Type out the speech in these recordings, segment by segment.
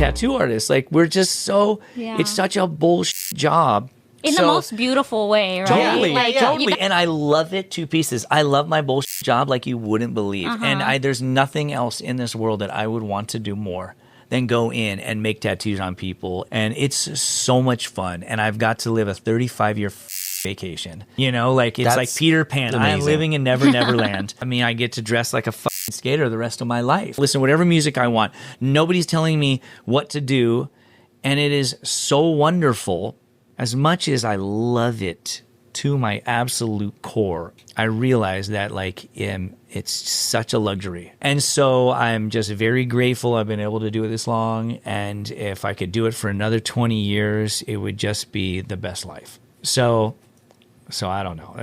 tattoo artists. Like, we're just so, it's such a bullshit job. In the most beautiful way, right? Totally, like, totally. And I love it to pieces. I love my bullshit job like you wouldn't believe. And there's nothing else in this world that I would want to do more than go in and make tattoos on people. And it's so much fun. And I've got to live a 35-year vacation. You know, like it's like Peter Pan. Amazing. I'm living in Never Never Land. I mean, I get to dress like a skater the rest of my life. Listen, whatever music I want. Nobody's telling me what to do. And it is so wonderful. As much as I love it to my absolute core, I realize that like it's such a luxury. And so I'm just very grateful I've been able to do it this long. And if I could do it for another 20 years, it would just be the best life. So I don't know.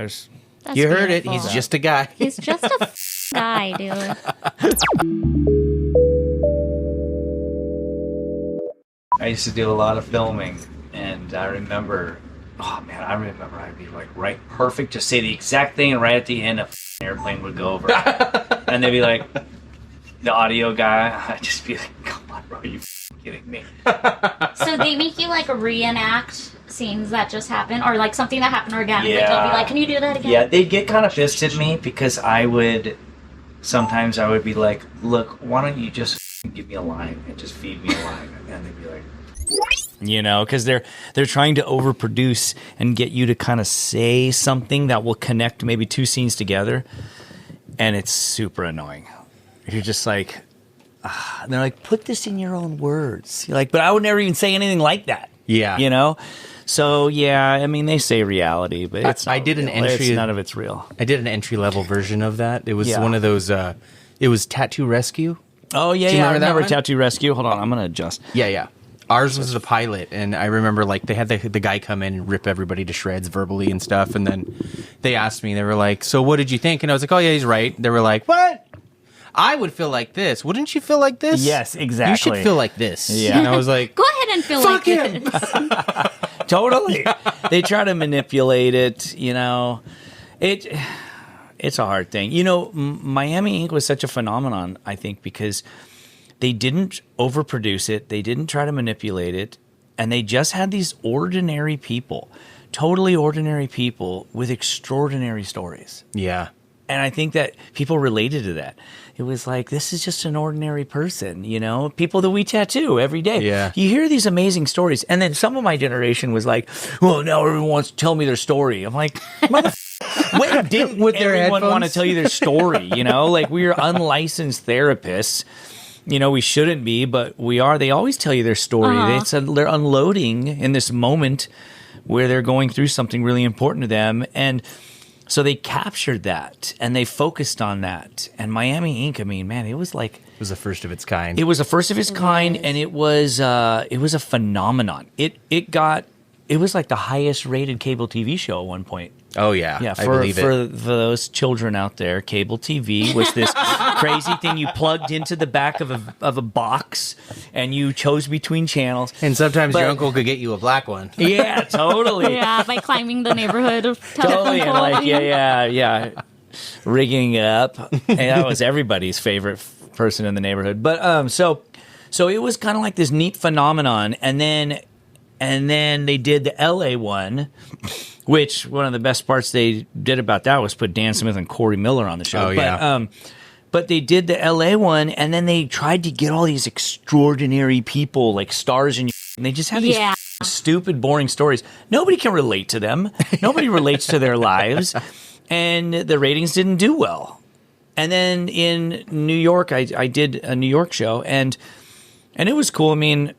You heard it. He's just a guy. He's just a guy, dude. I used to do a lot of filming. And I remember, I'd be like, right, perfect, just say the exact thing, and right at the end, a airplane would go over. And they'd be like, the audio guy, I'd just be like, come on, bro, are you kidding me? So they make you like reenact scenes that just happened, or like something that happened organically. They'll be like, can you do that again? Yeah, they'd get kind of pissed at me because sometimes I would be like, look, why don't you just give me a line and just feed me a line? And they'd be like, you know, because they're trying to overproduce and get you to kind of say something that will connect maybe two scenes together, and it's super annoying. You're just like, and they're like, put this in your own words. You're like, but I would never even say anything like that. Yeah, you know. So yeah, I mean, they say reality, but it's I did real. an entry. None of it's real. I did an entry-level version of that. It was one of those. It was Tattoo Rescue. Oh yeah, Do you remember Tattoo Rescue. Hold on, I'm gonna adjust. Yeah. Ours was the pilot, and I remember like they had the guy come in and rip everybody to shreds verbally and stuff, and then they asked me, they were like, so what did you think? And I was like, oh yeah, he's right. They were like, what? I would feel like this. Wouldn't you feel like this? Yes, exactly. You should feel like this. Yeah. And I was like, go ahead and feel fuck like him. this. Totally. They try to manipulate it, you know. It's a hard thing. You know, Miami Ink was such a phenomenon, I think, because they didn't overproduce it. They didn't try to manipulate it. And they just had these ordinary people, totally ordinary people with extraordinary stories. Yeah. And I think that people related to that. It was like, this is just an ordinary person, you know? People that we tattoo every day. Yeah. You hear these amazing stories. And then some of my generation was like, well, now everyone wants to tell me their story. I'm like, when didn't With their everyone headphones? want to tell you their story, you know? Like, we're unlicensed therapists. You know, we shouldn't be, but we are. They always tell you their story. They're unloading in this moment where they're going through something really important to them. And so they captured that and they focused on that. And Miami Ink, I mean, man, it was like... It was the first of its kind. It was the first of its kind, and it was a phenomenon. It was like the highest rated cable TV show at one point. Oh yeah, Yeah, I believe it. for those children out there, cable TV was this crazy thing you plugged into the back of a box, and you chose between channels. And sometimes your uncle could get you a black one. Yeah, totally. Yeah, by climbing the neighborhood of Totally, and like, poles. yeah, rigging it up. And that was everybody's favorite person in the neighborhood. But so it was kind of like this neat phenomenon, and then they did the LA one, which one of the best parts they did about that was put Dan Smith and Corey Miller on the show. Oh, yeah. But they did the LA one, and then they tried to get all these extraordinary people, like stars, and they just have these stupid, boring stories. Nobody can relate to them. Nobody relates to their lives, and the ratings didn't do well. And then in New York, I did a New York show, and it was cool. I mean,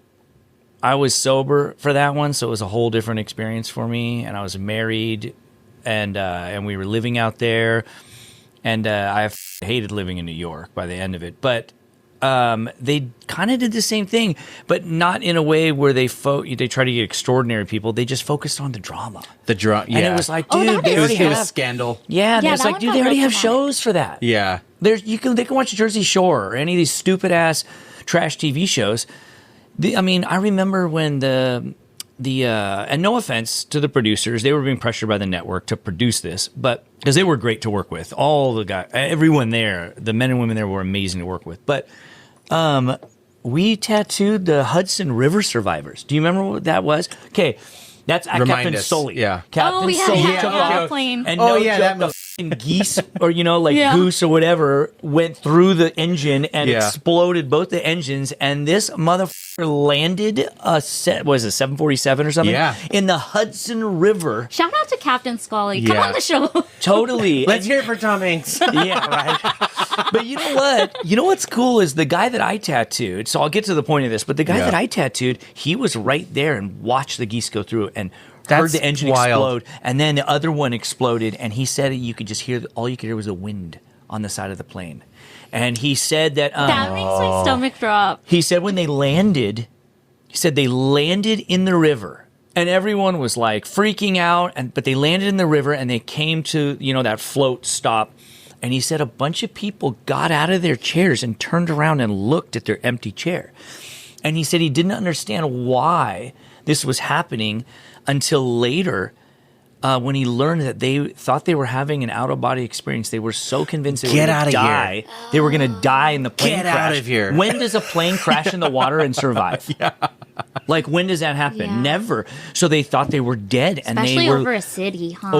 I was sober for that one, so it was a whole different experience for me. And I was married, and we were living out there. And I hated living in New York by the end of it. But they kind of did the same thing, but not in a way where they try to get extraordinary people. They just focused on the drama. Yeah. And it was like, dude, they already it was have Scandal. Yeah, and Yeah, it's that like, one dude, got they already real have dramatic. shows for that. Yeah. They can watch Jersey Shore or any of these stupid ass trash TV shows. I remember when and no offense to the producers, they were being pressured by the network to produce this, but because they were great to work with, all the guys, everyone there, the men and women there were amazing to work with. But We tattooed the Hudson River survivors. Do you remember what that was? Okay, that's Captain Sully. Yeah. Oh, Captain yeah, Sully yeah, took yeah. off. Plane. And Oh, no yeah, joke, that the must- f***ing geese or, Yeah. goose or whatever went through the engine and Yeah. exploded both the engines. And this motherfucker landed a 747 or something? Yeah. In the Hudson River. Shout out to Captain Scully. Come Yeah. on the show. Totally. Let's hear it for Tom Hanks. Yeah, right. But you know what? You know what's cool is the guy that I tattooed. So I'll get to the point of this. But the guy Yeah. that I tattooed, he was right there and watched the geese go through and heard That's the engine wild. explode. And then the other one exploded. And he said you could just hear, all you could hear was the wind on the side of the plane. And he said that That makes my stomach drop. he said when they landed, he said they landed in the river. And everyone was like freaking out, but they landed in the river and they came to, that float stop. And he said a bunch of people got out of their chairs and turned around and looked at their empty chair. And he said he didn't understand why this was happening until later when he learned that they thought they were having an out-of-body experience. They were so convinced they were Get going outta to here. die. They were going to die in the plane Get crash. out of here. When does a plane crash in the water and survive? Yeah. Like, when does that happen? Yeah. Never. So they thought they were dead. And Especially they were over a city, huh?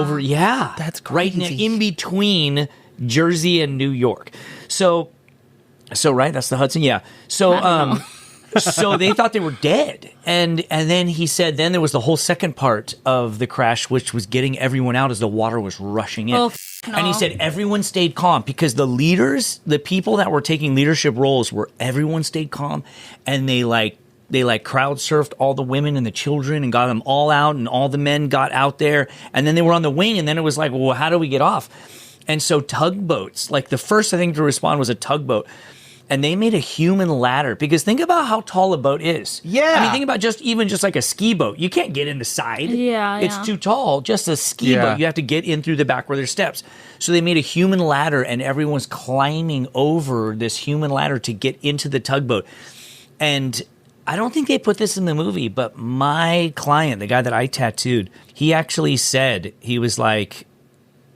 That's right crazy. in between Jersey and New York. So right, that's the Hudson. Yeah. So so they thought they were dead. And then he said then there was the whole second part of the crash, which was getting everyone out as the water was rushing in. Oh, no. And he said everyone stayed calm because the leaders, the people that were taking leadership roles, everyone stayed calm, and they crowd surfed all the women and the children and got them all out, and all the men got out there, and then they were on the wing, and then it was like, well, how do we get off? And so tugboats, like the first I think to respond was a tugboat. And they made a human ladder because think about how tall a boat is. Yeah. I mean, think about just like a ski boat. You can't get in the side. Yeah, It's yeah. too tall. Just a ski Yeah. boat. You have to get in through the back where there's steps. So they made a human ladder and everyone's climbing over this human ladder to get into the tugboat. And I don't think they put this in the movie, but my client, the guy that I tattooed, he actually said, he was like,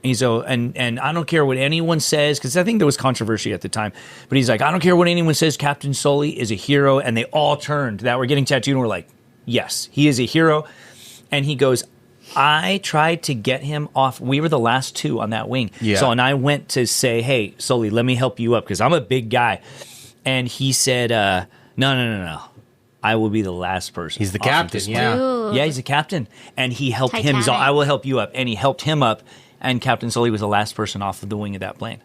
and I don't care what anyone says, because I think there was controversy at the time, but he's like, I don't care what anyone says, Captain Sully is a hero. And they all turned that were getting tattooed and were like, yes, he is a hero. And he goes, I tried to get him off. We were the last two on that wing. Yeah. So, and I went to say, hey, Sully, let me help you up because I'm a big guy. And he said, no. I will be the last person. He's the off of captain, this yeah. plane." Ooh. Yeah, he's the captain. And he helped him. He's all, Titanic. I will help you up. And he helped him up. And Captain Sully was the last person off of the wing of that plane.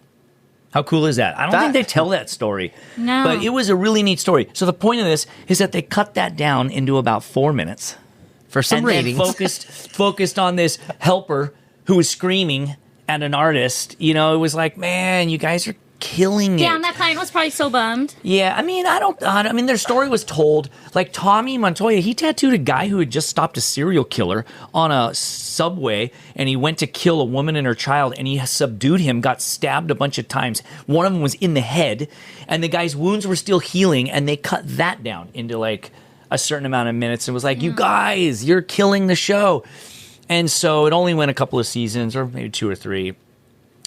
How cool is that? I don't think they tell that story. No. But it was a really neat story. So the point of this is that they cut that down into about 4 minutes. For some And ratings. then focused on this helper who was screaming at an artist. It was like, man, you guys are killing it. Yeah, and that client was probably so bummed. Yeah, I mean, their story was told. Like Tommy Montoya, he tattooed a guy who had just stopped a serial killer on a subway, and he went to kill a woman and her child, and he subdued him, got stabbed a bunch of times. One of them was in the head, and the guy's wounds were still healing, and they cut that down into like a certain amount of minutes and was like, you guys, you're killing the show. And so it only went a couple of seasons, or maybe 2 or 3.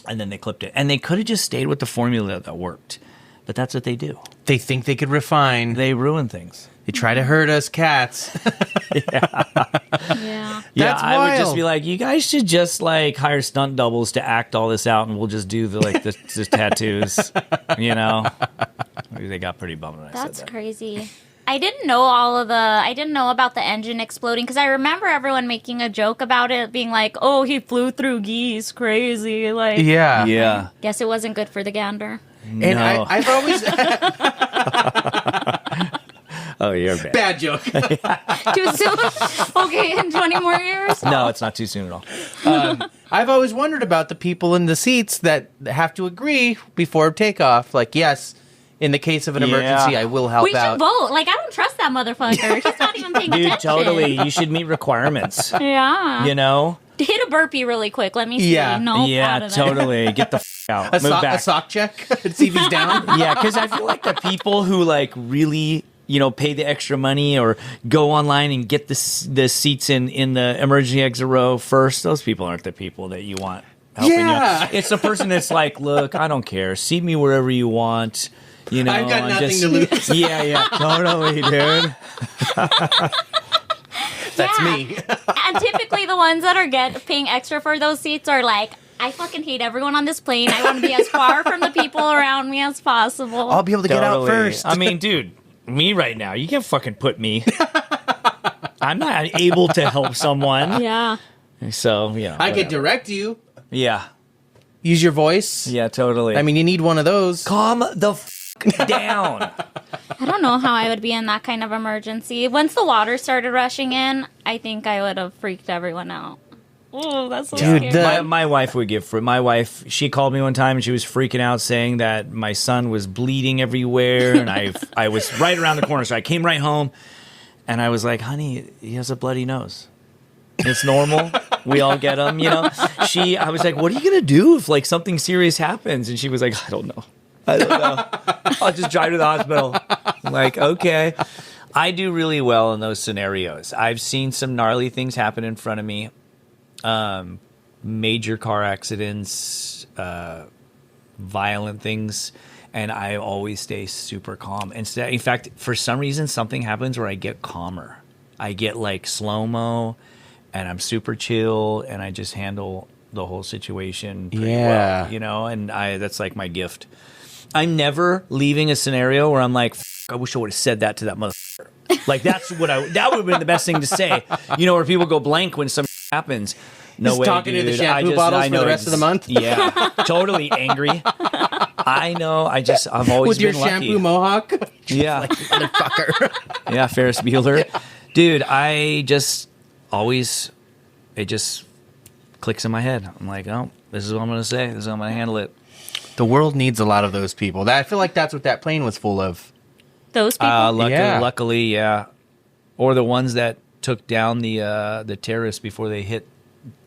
And then they clipped it. And they could have just stayed with the formula that worked. But that's what they do. They think they could refine. They ruin things. They try to hurt us cats. Yeah. Yeah, That's I would just wild. be like, you guys should just like hire stunt doubles to act all this out, and we'll just do the tattoos. Maybe they got pretty bummed when I That's said that. crazy. I didn't know about the engine exploding because I remember everyone making a joke about it, being like, "Oh, he flew through geese, crazy!" Like, Yeah. Yeah. guess it wasn't good for the gander. And No. I've always Oh, you're bad. bad joke. Too soon. Okay, in 20 more years. No, it's not too soon at all. I've always wondered about the people in the seats that have to agree before takeoff. Like, yes, in the case of an emergency, Yeah. I will help We should out. vote. Like, I don't trust that motherfucker. He's not even paying Dude, attention. totally. You should meet requirements. Yeah. Hit Hit a burpee really quick. Let me see. Yeah. Nope, out Yeah, of there. totally. Get the out. A, Move back. a sock check to see if he's down. Yeah, because I feel like the people who like really, pay the extra money or go online and get the seats in the emergency exit row first, those people aren't the people that you want helping Yeah. you. It's the person that's like, look, I don't care. Seat me wherever you want. You know, I've got nothing to lose. Yeah, totally, dude. That's me. And typically the ones that are paying extra for those seats are like, I fucking hate everyone on this plane. I want to be as far from the people around me as possible. I'll be able to get out first. I mean, dude, me right now, you can't fucking put me. I'm not able to help someone. Yeah. So, yeah. I could direct you. Yeah. Use your voice. Yeah, totally. I mean, you need one of those. calm the down. I don't know how I would be in that kind of emergency. Once the water started rushing in, I think I would have freaked everyone out. Oh, that's so Dude, scary. My wife would my wife, she called me one time and she was freaking out saying that my son was bleeding everywhere and I was right around the corner. So I came right home and I was like, honey, he has a bloody nose. It's normal. We all get them, you know. I was like, what are you going to do if like something serious happens? And she was like, I don't know. I'll just drive to the hospital. I'm like, okay. I do really well in those scenarios. I've seen some gnarly things happen in front of me. Major car accidents, violent things, and I always stay super calm. In fact, for some reason, something happens where I get calmer. I get like slow-mo, and I'm super chill, and I just handle the whole situation pretty well, you know, and that's like my gift. I'm never leaving a scenario where I'm like, I wish I would have said that to that motherfucker. Like, that would have been the best thing to say. You know, where people go blank when some happens. No Just way, talking dude. to the shampoo bottles for the rest of the month? Yeah, totally angry. I know. I've always With been your lucky. shampoo mohawk? Yeah. Motherfucker. Yeah, Ferris Bueller. Dude, I just always, it just clicks in my head. I'm like, oh, this is what I'm going to say. This is how I'm going to handle it. The world needs a lot of those people. I feel like that's what that plane was full of. Those people? Luckily, yeah. Or the ones that took down the terrorists before they hit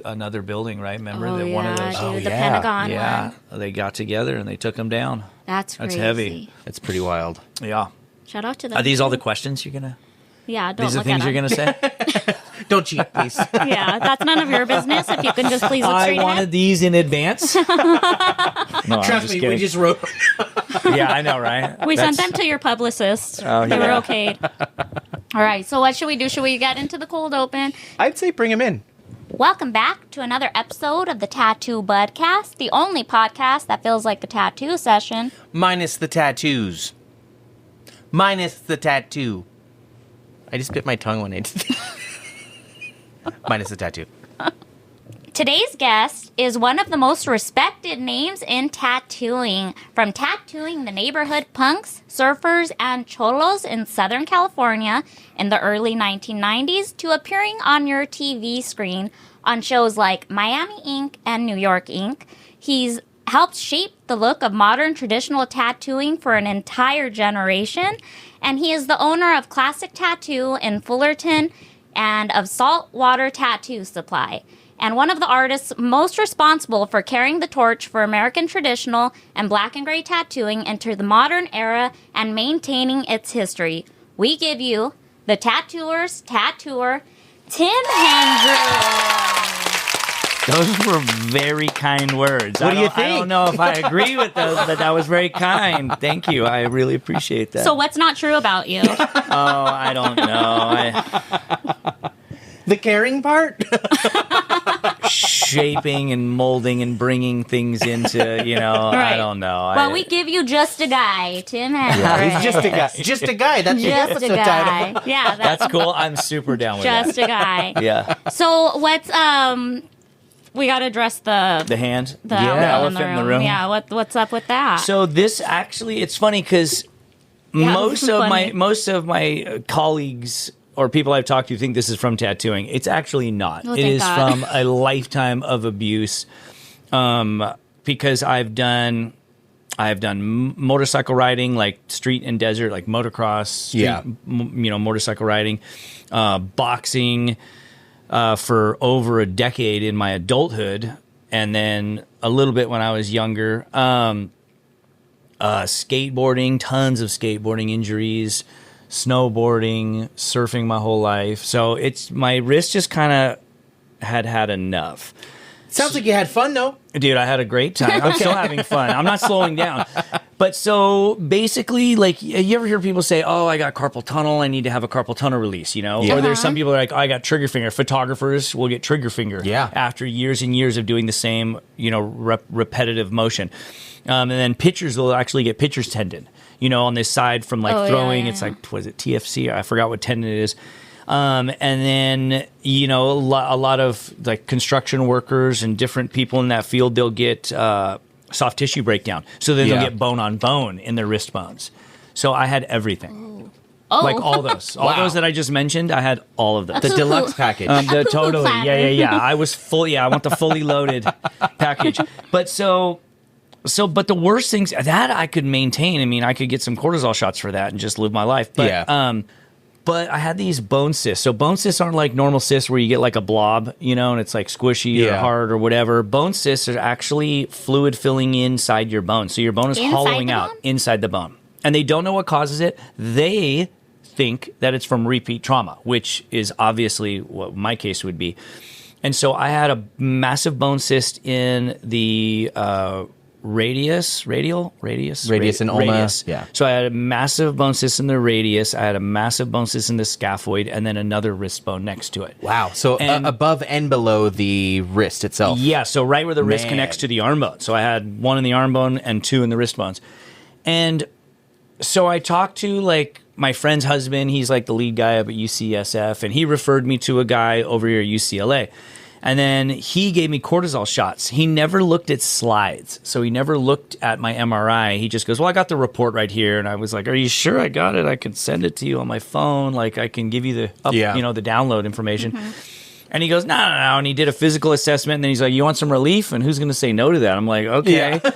another building, right? Remember that one of those? Dude, the Pentagon Yeah, one. they got together and they took them down. That's crazy. heavy. It's pretty wild. Yeah. Shout out to them. Are these all the questions you're gonna? Yeah, don't These are look things at you're them. gonna say. Don't cheat, please. Yeah, that's none of your business. If you can just please look straight I wanted ahead. these in advance. No, I'm Trust just me, kidding. we just wrote. Yeah, I know, right? We sent That's- them to your publicist. Oh, They were yeah. okayed. All right, so what should we do? Should we get into the cold open? I'd say bring him in. Welcome back to another episode of the Tattoo Budcast, the only podcast that feels like a tattoo session. Minus the tattoos. Minus the tattoo. I just bit my tongue when I did Minus the tattoo. Today's guest is one of the most respected names in tattooing. From tattooing the neighborhood punks, surfers, and cholos in Southern California in the early 1990s to appearing on your TV screen on shows like Miami Ink. and New York Ink. He's helped shape the look of modern traditional tattooing for an entire generation, and he is the owner of Classic Tattoo in Fullerton and of Saltwater Tattoo Supply, and one of the artists most responsible for carrying the torch for American traditional and black and gray tattooing into the modern era and maintaining its history. We give you the tattooer's tattooer, Tim Hendricks. Those were very kind words. What do you think? I don't know if I agree with those, but that was very kind. Thank you. I really appreciate that. So what's not true about you? Oh, I don't know. The caring part? Shaping and molding and bringing things into, you know, I Right. don't know. Well, we give you just a guy, Tim Hendricks. He's just a guy. Just a guy. That's the Just a episode guy. title. Yeah, That's cool. I'm super down with just that. a guy. Yeah. So what's we got to address the The hand. the Yeah. elephant in the room. Yeah, what's up with that? So this actually, it's funny because Yeah, most funny. of my colleagues or people I've talked to think this is from tattooing. It's actually not. Oh, It thank is God. from a lifetime of abuse. Because I've done motorcycle riding, like street and desert, like motocross, street, motorcycle riding, boxing for over a decade in my adulthood, and then a little bit when I was younger. Skateboarding, tons of skateboarding injuries, snowboarding, surfing my whole life. So it's my wrist just kind of had enough. Sounds like you had fun, though. Dude, I had a great time. I'm still having fun. I'm not slowing down. But so basically, like, you ever hear people say, "Oh, I got carpal tunnel. I need to have a carpal tunnel release," you know? Yeah. Or there's some people that are like, "I got trigger finger." Photographers will get trigger finger after years and years of doing the same, you know, repetitive motion. And then pitchers will actually get pitcher's tendon, you know, on this side from like throwing. It's like, what is it, TFC? I forgot what tendon it is. And then, you know, a lot of like construction workers and different people in that field, they'll get soft tissue breakdown. So then they'll get bone on bone in their wrist bones. So I had everything. Oh. Like all those. All those that I just mentioned, I had all of them. The deluxe package. Totally. Yeah. I was full. Yeah, I want the fully loaded package. But but the worst things that I could maintain, I mean, I could get some cortisol shots for that and just live my life. But, but I had these bone cysts. So bone cysts aren't like normal cysts where you get like a blob, you know, and it's like squishy or hard or whatever. Bone cysts are actually fluid filling inside your bone. So your bone is hollowing out inside the bone. And they don't know what causes it. They think that it's from repeat trauma, which is obviously what my case would be. And so I had a massive bone cyst in the radius and ulna. Yeah. So I had a massive bone cyst in the radius. I had a massive bone cyst in the scaphoid, and then another wrist bone next to it. Wow. So above and below the wrist itself. Yeah. So right where the wrist connects to the arm bone. So I had one in the arm bone and two in the wrist bones. And so I talked to like my friend's husband. He's like the lead guy up at UCSF, and he referred me to a guy over here at UCLA. And then he gave me cortisol shots. He never looked at slides. So he never looked at my MRI. He just goes, "Well, I got the report right here." And I was like, "Are you sure I got it? I can send it to you on my phone. Like I can give you the the download information." Mm-hmm. And he goes, no. And he did a physical assessment. And then he's like, "You want some relief?" And who's going to say no to that? I'm like, okay. Yeah.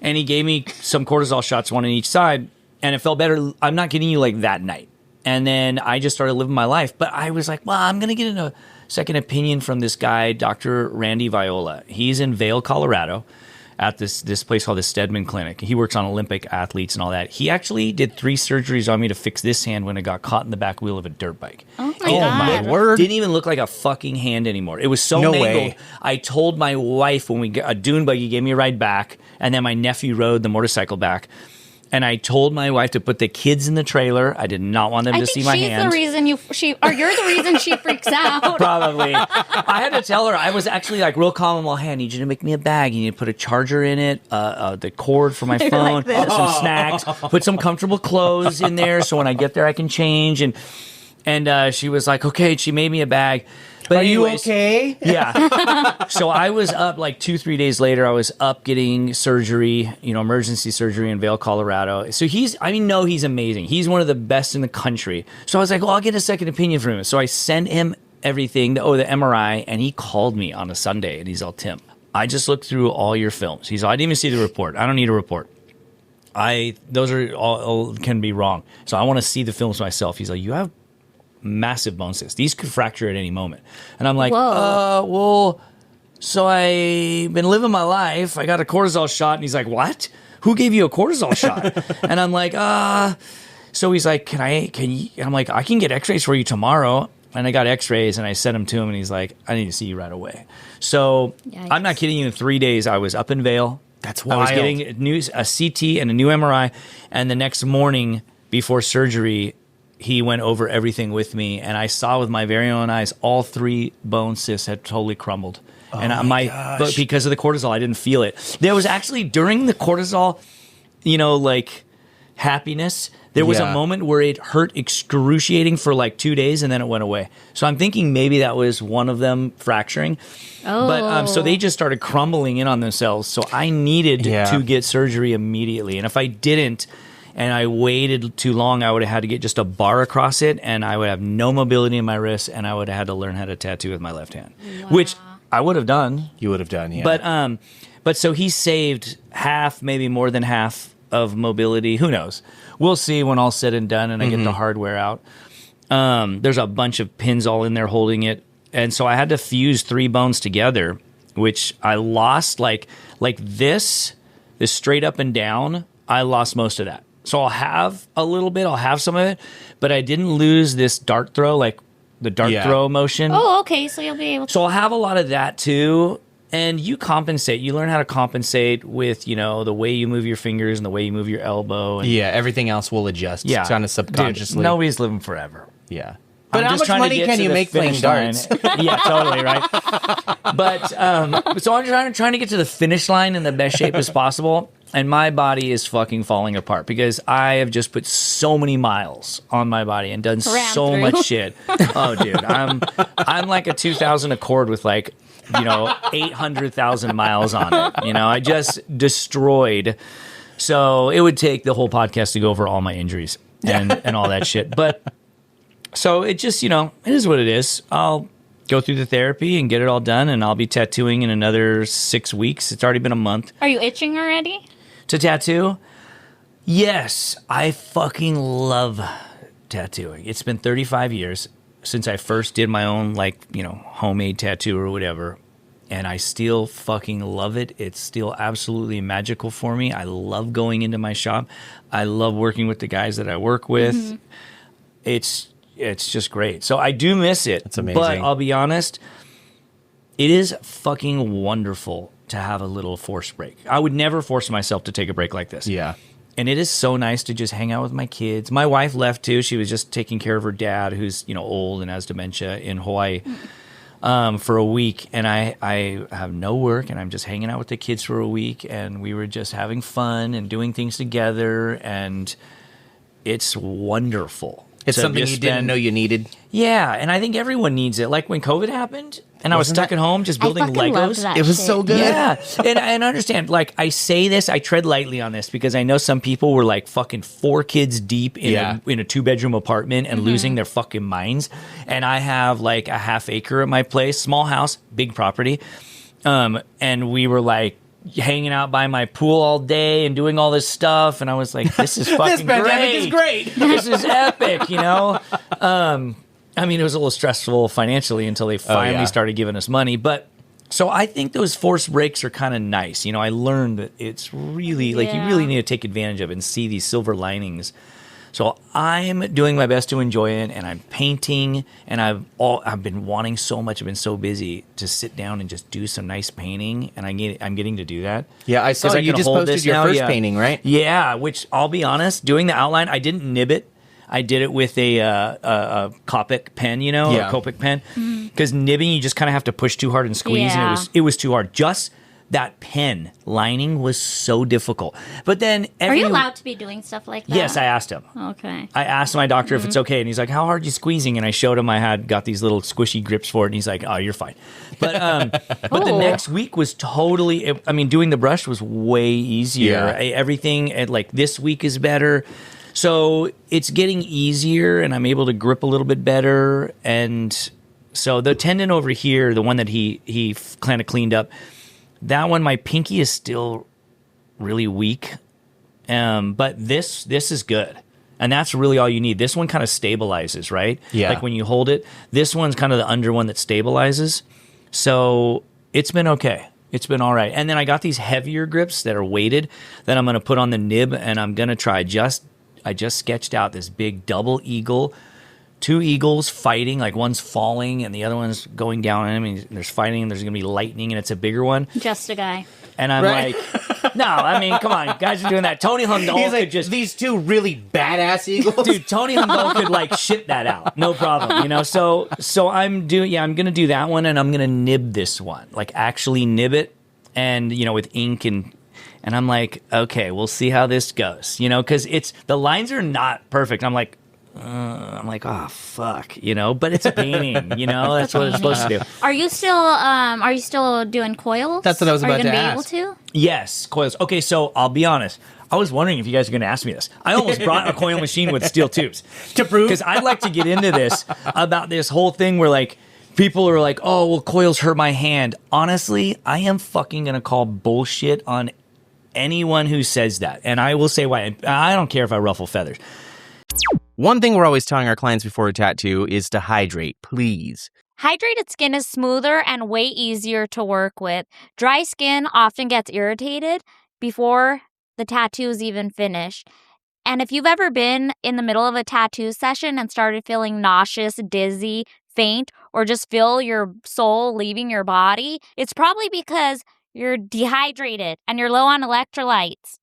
And he gave me some cortisol shots, one on each side. And it felt better. I'm not kidding you, like that night. And then I just started living my life. But I was like, well, I'm going to get a second opinion from this guy, Dr. Randy Viola. He's in Vail, Colorado, at this place called the Steadman Clinic. He works on Olympic athletes and all that. He actually did 3 surgeries on me to fix this hand when it got caught in the back wheel of a dirt bike. Oh my word. Didn't even look like a fucking hand anymore. It was so mangled. Way. I told my wife when a dune buggy gave me a ride back, and then my nephew rode the motorcycle back. And I told my wife to put the kids in the trailer. I did not want them to see my hand. I think she's the reason you're the reason she freaks out. Probably. I had to tell her. I was actually like real calm. Well, hey, I need you to make me a bag. You need to put a charger in it, the cord for my phone, like some snacks, put some comfortable clothes in there so when I get there I can change. And she was like, okay. She made me a bag. But anyways, you okay? Yeah. So I was up like 2-3 days later. I was up getting surgery, emergency surgery in Vail, Colorado. So he's amazing. He's one of the best in the country. So I was like, well, I'll get a second opinion from him. So I sent him everything, the MRI, and he called me on a Sunday, and he's all, "Tim, I just looked through all your films." He's all, "I didn't even see the report. I don't need a report. Those are all can be wrong. So I want to see the films myself." He's like, "You have massive bone cysts. These could fracture at any moment." And I'm like, well, so I've been living my life. I got a cortisol shot. And he's like, "What? Who gave you a cortisol shot?" And I'm like, so he's like, can you? And I'm like, "I can get x-rays for you tomorrow." And I got x-rays and I sent them to him, and he's like, "I need to see you right away." So yikes. I'm not kidding you. In 3 days, I was up in Vail. That's wild. I was getting a CT and a new MRI. And the next morning before surgery, he went over everything with me, and I saw with my very own eyes all 3 bone cysts had totally crumbled. And but because of the cortisol, I didn't feel it. There was actually during the cortisol, happiness, there was a moment where it hurt excruciating for like 2 days, and then it went away. So I'm thinking maybe that was one of them fracturing. Oh. But so they just started crumbling in on themselves. So I needed to get surgery immediately. And if I didn't, and I waited too long, I would have had to get just a bar across it, and I would have no mobility in my wrist, and I would have had to learn how to tattoo with my left hand, which I would have done. You would have done, yeah. But so he saved half, maybe more than half of mobility. Who knows? We'll see when all's said and done, and I get the hardware out. There's a bunch of pins all in there holding it, and so I had to fuse 3 bones together, which I lost like this straight up and down. I lost most of that. So I'll have a little bit, I'll have some of it, but I didn't lose this dart throw, like the dart throw motion. Oh, okay, so you'll be able to. So I'll have a lot of that too, And you compensate. You learn how to compensate with, the way you move your fingers and the way you move your elbow. And, everything else will adjust kind of subconsciously. Dude, nobody's living forever. Yeah. But how much money can you make playing darts? Yeah, totally, right? But so I'm trying to get to the finish line in the best shape as possible, and my body is fucking falling apart because I have just put so many miles on my body and done so much shit. Oh, dude, I'm like a 2000 Accord with 800,000 miles on it. I just destroyed. So it would take the whole podcast to go over all my injuries and all that shit, but. So it just, it is what it is. I'll go through the therapy and get it all done, and I'll be tattooing in another 6 weeks. It's already been a month. Are you itching already? To tattoo? Yes. I fucking love tattooing. It's been 35 years since I first did my own, homemade tattoo or whatever, and I still fucking love it. It's still absolutely magical for me. I love going into my shop. I love working with the guys that I work with. Mm-hmm. It's just great. So I do miss it. It's amazing. But I'll be honest, it is fucking wonderful to have a little forced break. I would never force myself to take a break like this. Yeah. And it is so nice to just hang out with my kids. My wife left too. She was just taking care of her dad, who's, old and has dementia, in Hawaii for a week. And I have no work, and I'm just hanging out with the kids for a week. And we were just having fun and doing things together. And it's wonderful. It's something you didn't know you needed. Yeah, and I think everyone needs it. Like when COVID happened, and I was stuck at home just building Legos. It was so good. Yeah, and I understand. Like I say this, I tread lightly on this because I know some people were like fucking 4 kids deep in a 2-bedroom apartment and losing their fucking minds. And I have like a half acre at my place, small house, big property, and we were like hanging out by my pool all day and doing all this stuff, and I was like, this is fucking this pandemic is great. This is epic, I mean, it was a little stressful financially until they finally started giving us money, but so I think those forced breaks are kind of nice. I learned that it's really you really need to take advantage of it and see these silver linings. So I'm doing my best to enjoy it, and I'm painting, and I've been wanting so much. I've been so busy to sit down and just do some nice painting, and I'm getting to do that. Yeah, I saw you just posted your first painting, right? Yeah, which I'll be honest, doing the outline, I didn't nib it. I did it with a Copic pen, a Copic pen, because nibbing you just kind of have to push too hard and squeeze, and it was too hard. Just that pen lining was so difficult. But then are you allowed to be doing stuff like that? Yes, I asked him. Okay. I asked my doctor if it's okay, and he's like, how hard are you squeezing? And I showed him I had got these little squishy grips for it, and he's like, oh, you're fine. But but the next week was totally, doing the brush was way easier. Everything, like this week is better. So it's getting easier, and I'm able to grip a little bit better. And so the tendon over here, the one that he kind of cleaned up, that one, my pinky is still really weak, but this is good, and that's really all you need. This one kind of stabilizes, right? Yeah. Like when you hold it, this one's kind of the under one that stabilizes. So it's been okay. It's been all right. And then I got these heavier grips that are weighted that I'm going to put on the nib, and I'm going to try I just sketched out this big double eagle. 2 eagles fighting, like one's falling and the other one's going down. There's fighting, and there's going to be lightning, and it's a bigger one. Just a guy. And I'm like, no, come on, guys are doing that. Tony Hundal could just... These 2 really badass eagles. Dude, Tony Hundal could shit that out. No problem, So I'm going to do that one, and I'm going to nib this one. Like actually nib it, and, with ink and I'm like, okay, we'll see how this goes, because the lines are not perfect. I'm like, oh fuck, but it's a painting, that's what it's supposed to do. Are you still doing coils? That's what I was about to ask. Are you going to be able to? Yes, coils. Okay, so I'll be honest. I was wondering if you guys are going to ask me this. I almost brought a coil machine with steel tubes to prove, because I'd like to get into this about this whole thing where people are like, oh, well, coils hurt my hand. Honestly, I am fucking going to call bullshit on anyone who says that, and I will say why. I don't care if I ruffle feathers. One thing we're always telling our clients before a tattoo is to hydrate, please. Hydrated skin is smoother and way easier to work with. Dry skin often gets irritated before the tattoo is even finished. And if you've ever been in the middle of a tattoo session and started feeling nauseous, dizzy, faint, or just feel your soul leaving your body, it's probably because you're dehydrated and you're low on electrolytes.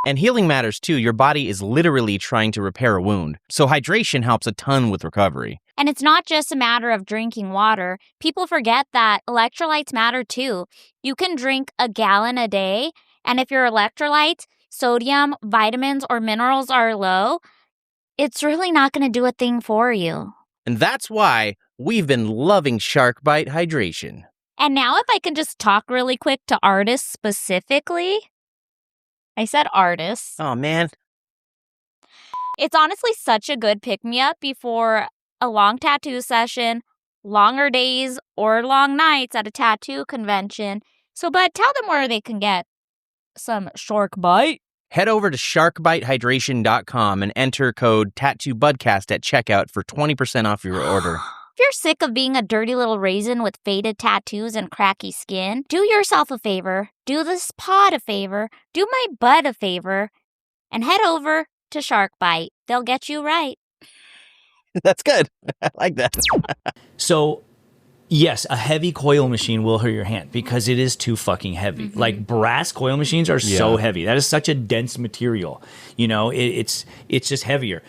And healing matters too. Your body is literally trying to repair a wound. So hydration helps a ton with recovery. And it's not just a matter of drinking water. People forget that electrolytes matter too. You can drink a gallon a day, and if your electrolytes, sodium, vitamins, or minerals are low, it's really not going to do a thing for you. And that's why we've been loving Shark Bite Hydration. And now if I can just talk really quick to artists specifically. I said artists. Oh, man. It's honestly such a good pick-me-up before a long tattoo session, longer days, or long nights at a tattoo convention. So, Bud, tell them where they can get some Shark Bite. Head over to sharkbitehydration.com and enter code TattooBudcast at checkout for 20% off your order. If you're sick of being a dirty little raisin with faded tattoos and cracky skin, do yourself a favor, do this pod a favor, do my bud a favor, and head over to Shark Bite. They'll get you right. That's good. I like that. So, yes, a heavy coil machine will hurt your hand because it is too fucking heavy. Like brass coil machines are so heavy. That is such a dense material. You know, it's just heavier.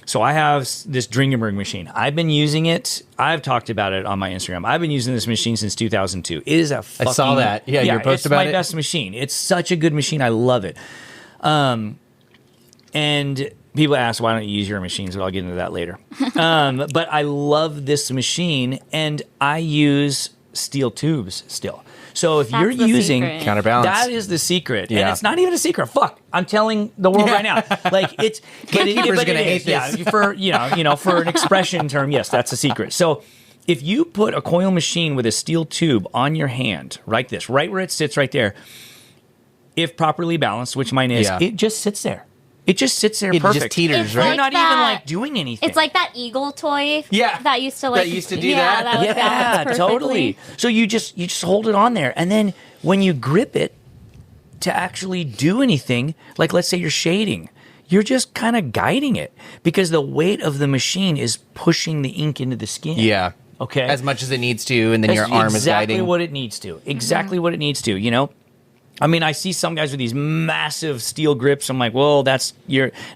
So I have this Dringenberg machine. I've been using it. I've talked about it on my Instagram. I've been using this machine since 2002. It is a fucking... I saw that. Yeah, you posted about it. It's my best machine. It's such a good machine. I love it. And people ask, why don't you use your machines? But I'll get into that later. But I love this machine, and I use steel tubes still. So if you're using secret. Counterbalance, that is the secret, Yeah. and it's not even a secret. Fuck, I'm telling the world right now. Like it's, Gatekeepers but gonna it hate is. this. Yeah, for for an expression term, yes, that's a secret. So if you put a coil machine with a steel tube on your hand, like this, right where it sits, right there, if properly balanced, which mine is, it just sits there. It just sits there it perfect. just teeters, It's right? You're not that- even like doing anything. It's like that eagle toy. Yeah. That used to like. That used to do yeah, that. would balance perfectly. Totally. So you just hold it on there, and then when you grip it to actually do anything, like let's say you're shading, you're just kind of guiding it because the weight of the machine is pushing the ink into the skin. Yeah. Okay. As much as it needs to, and then your That's arm is exactly guiding. what it needs to. Exactly what it needs to. You know. I mean, I see some guys with these massive steel grips. I'm like, well,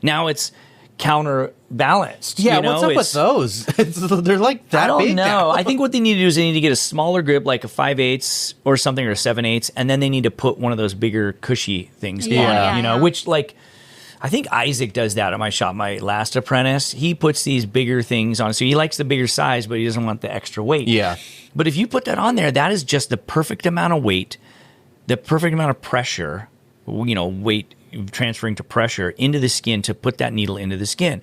now it's counterbalanced. Yeah, you know? what's up with those? They're like that I don't big know. now. I think what they need to do is they need to get a smaller grip, like a 5/8 or something, or a 7/8, and then they need to put one of those bigger cushy things on it. You know, which like I think Isaac does that at my shop. My last apprentice, he puts these bigger things on. So he likes the bigger size, but he doesn't want the extra weight. Yeah. But if you put that on there, that is just the perfect amount of weight, the perfect amount of pressure. You know, weight transferring to pressure into the skin to put that needle into the skin.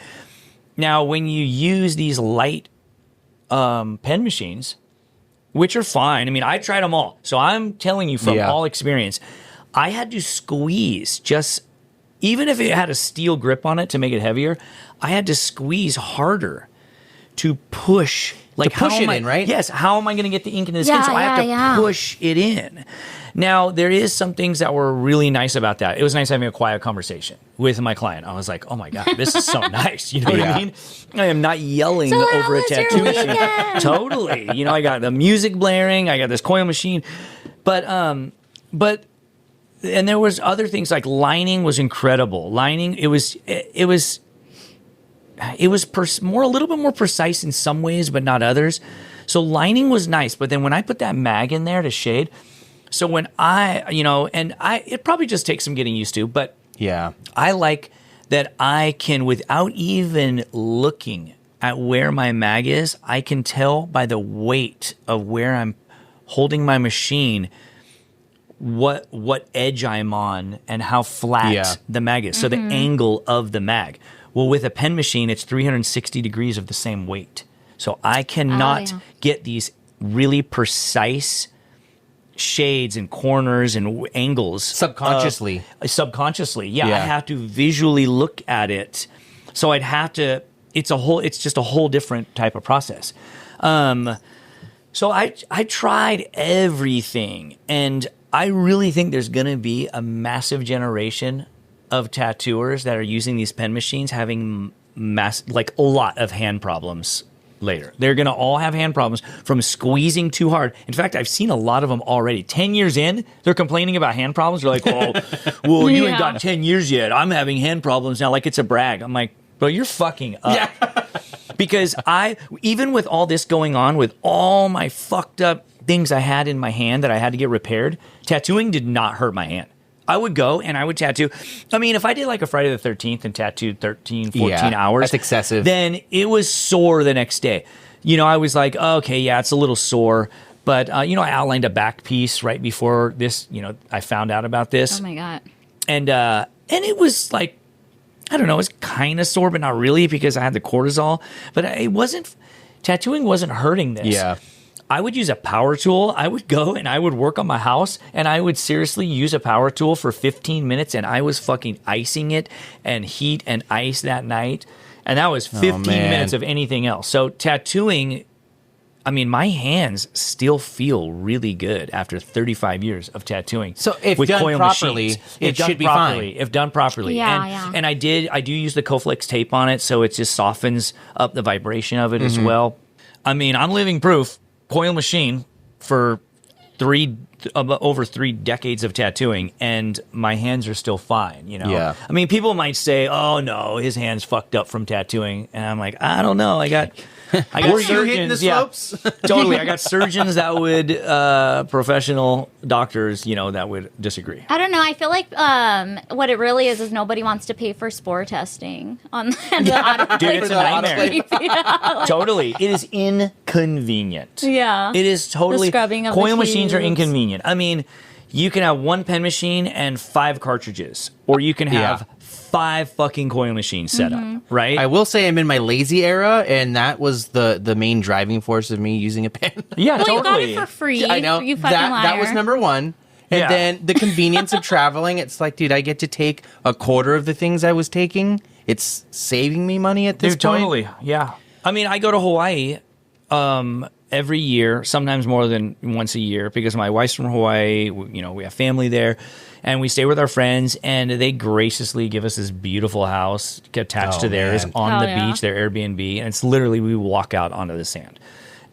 Now, when you use these light pen machines, which are fine. I mean, I tried them all. So I'm telling you from all experience, I had to squeeze even if it had a steel grip on it to make it heavier, I had to squeeze harder to push. Like to push it in, right? Yes. How am I going to get the ink into the skin? So I have to push it in. Now, there is some things that were really nice about that. It was nice having a quiet conversation with my client. I was like, oh my God, this is so nice. You know what I mean? I am not yelling over a tattoo machine. Totally. You know, I got the music blaring. I got this coil machine. But and there was other things like lining was incredible. Lining, it was a little bit more precise in some ways, but not others. So lining was nice. But then when I put that mag in there to shade, so when it probably just takes some getting used to, but I like that I can, without even looking at where my mag is, I can tell by the weight of where I'm holding my machine what edge I'm on and how flat the mag is. So the angle of the mag. Well, with a pen machine, it's 360 degrees of the same weight. So I cannot get these really precise shades and corners and angles subconsciously. I have to visually look at it. So I'd have to. It's just a whole different type of process. So I tried everything, and I really think there's going to be a massive generation of tattooers that are using these pen machines having a lot of hand problems later. They're going to all have hand problems from squeezing too hard. In fact, I've seen a lot of them already. 10 years in, they're complaining about hand problems. They're like, well, you ain't got 10 years yet. I'm having hand problems now, like it's a brag. I'm like, bro, you're fucking up. Yeah. Because even with all this going on, with all my fucked up things I had in my hand that I had to get repaired, tattooing did not hurt my hand. I would go and I would tattoo. I mean, if I did like a Friday the 13th and tattooed 13, 14 hours. That's excessive. Then it was sore the next day. I was like, oh, okay, yeah, it's a little sore. But, I outlined a back piece right before this. I found out about this. Oh, my God. And it was like, I don't know, it was kind of sore, but not really because I had the cortisol. But tattooing wasn't hurting this. Yeah. I would use a power tool. I would go and I would work on my house and I would seriously use a power tool for 15 minutes and I was fucking icing it and heat and ice that night. And that was 15 minutes of anything else. So tattooing, I mean, my hands still feel really good after 35 years of tattooing. So if done properly, it should be fine. If done properly. Yeah, and I do use the Coflex tape on it, so it just softens up the vibration of it as well. I mean, I'm living proof. Coil machine for over 3 decades of tattooing, and my hands are still fine. Yeah. I mean, people might say, "Oh no, his hands fucked up from tattooing," and I'm like, I don't know. I got surgeons. Totally. I got surgeons that would, professional doctors, that would disagree. I don't know. I feel like what it really is nobody wants to pay for spore testing on the autoclave. Dude, it's a nightmare. Totally. It is inconvenient. Yeah. It is totally. The scrubbing of coil the machines are tubes. inconvenient. I mean, you can have 1 pen machine and 5 cartridges, or you can have 5 fucking coil machines set up, right? I will say I'm in my lazy era, and that was the main driving force of me using a pen. Yeah, Well, totally. you got it for free. I know. You fucking liar. That was number one. And Yeah. then the convenience of traveling, it's like, dude, I get to take a quarter of the things I was taking. It's saving me money at this Dude, point. totally. Yeah. I mean, I go to Hawaii every year, sometimes more than once a year, because my wife's from Hawaii. We have family there, and we stay with our friends, and they graciously give us this beautiful house attached to theirs on Hell the yeah. beach, their Airbnb, and it's literally we walk out onto the sand.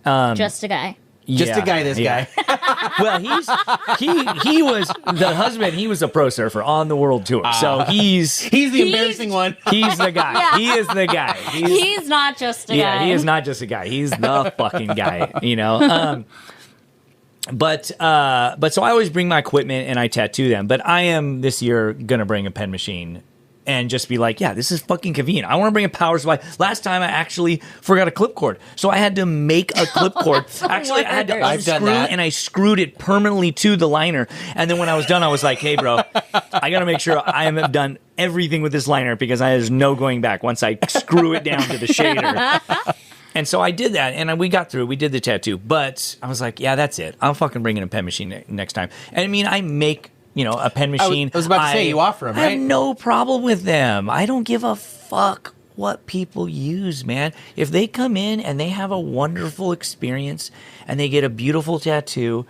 Just a guy. Just Yeah, a guy, this yeah. guy. Well, he was the husband. He was a pro surfer on the world tour, so he's He's the embarrassing one. he's the guy. Yeah. He is the guy. He's not just a guy. He is not just a guy. He's the fucking guy, But so I always bring my equipment and I tattoo them. But I am this year gonna bring a pen machine and just be like, yeah, this is fucking convenient. I want to bring a power supply. Last time I actually forgot a clip cord, so I had to make a clip cord. Actually, I had to I've done unscrew that. and I screwed it permanently to the liner. And then when I was done, I was like, hey, bro, I got to make sure I have done everything with this liner because there's no going back once I screw it down to the shader. And so I did that, and we got through. We did the tattoo, but I was like, "Yeah, that's it. I'm fucking bringing a pen machine next time." And I mean, I make a pen machine. I was about to say, you offer them, I right? have no problem with them. I don't give a fuck what people use, man. If they come in and they have a wonderful experience and they get a beautiful tattoo,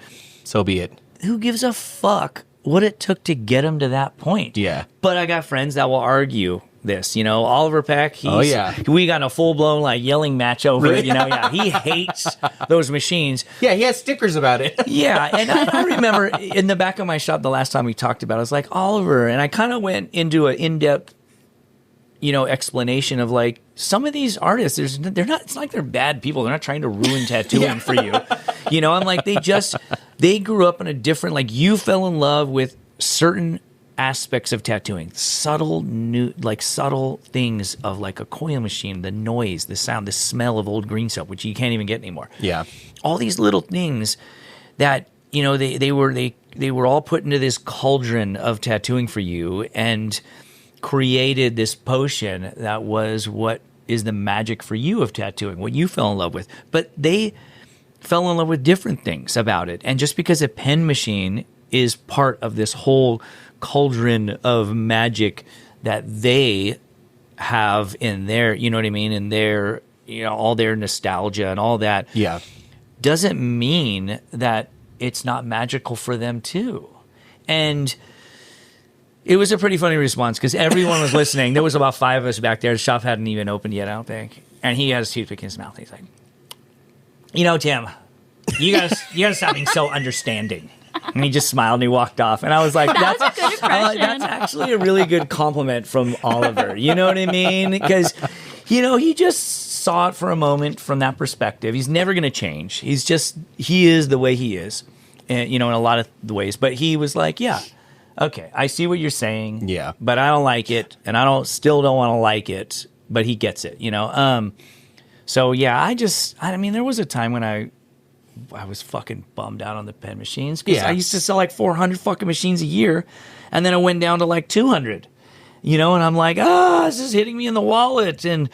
So be it. who gives a fuck what it took to get them to that point? Yeah. But I got friends that will argue this. Oliver Peck, we got in a full-blown yelling match over it. He hates those machines. Yeah, he has stickers about it. Yeah, and I remember in the back of my shop the last time we talked about it, I was like, Oliver, and I kind of went into an in-depth explanation of some of these artists, they're not, it's like they're bad people. They're not trying to ruin tattooing for you. I'm like, they grew up in a different, you fell in love with certain aspects of tattooing, subtle things of a coil machine, the noise, the sound, the smell of old green soap, which you can't even get anymore. Yeah. All these little things that, they were all put into this cauldron of tattooing for you and created this potion that was what is the magic for you of tattooing, what you fell in love with. But they fell in love with different things about it. And just because a pen machine is part of this whole cauldron of magic that they have in their, in their, all their nostalgia and all that. Yeah. Doesn't mean that it's not magical for them too. And it was a pretty funny response because everyone was listening. There was about 5 of us back there. The shop hadn't even opened yet, I don't think. And he had his toothpick in his mouth. He's like, Tim, you gotta stop being so understanding. And he just smiled and he walked off. And I was like, that's a good impression. that's actually a really good compliment from Oliver. You know what I mean? Because, he just saw it for a moment from that perspective. He's never going to change. He is the way he is, and, in a lot of the ways. But he was like, yeah, okay, I see what you're saying. Yeah. But I don't like it. And I still don't want to like it. But he gets it, So, yeah, there was a time when I was fucking bummed out on the pen machines because I used to sell like 400 fucking machines a year, and then it went down to like 200, and I'm like, this is hitting me in the wallet, and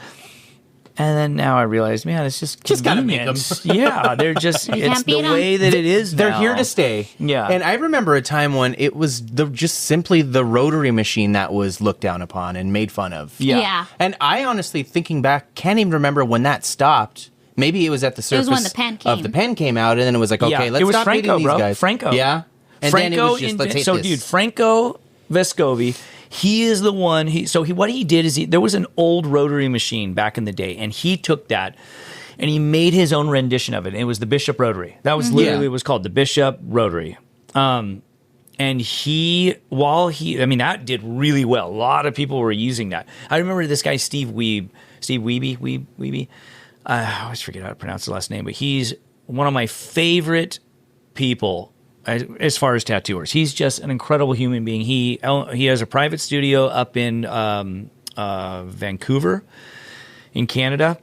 then now I realize, man, it's just gotta make them. Yeah, they're just it's the way that it is. They're now. here to stay. Yeah, and I remember a time when it was just simply the rotary machine that was looked down upon and made fun of. Yeah. And I honestly, thinking back, can't even remember when that stopped. Maybe it was at the surface when the pen came. of the pen came out, and then it was like, okay, let's it was stop Franco, hating these bro. guys. Franco. Yeah. And then it was just, let's hate this. Dude, Franco Vescovi, he is the one. What he did is there was an old rotary machine back in the day, and he took that and he made his own rendition of it. And it was the Bishop Rotary. That was literally it was called the Bishop Rotary. And that did really well. A lot of people were using that. I remember this guy, Steve Wiebe. I always forget how to pronounce the last name, but he's one of my favorite people as far as tattooers. He's just an incredible human being. He has a private studio up in Vancouver in Canada.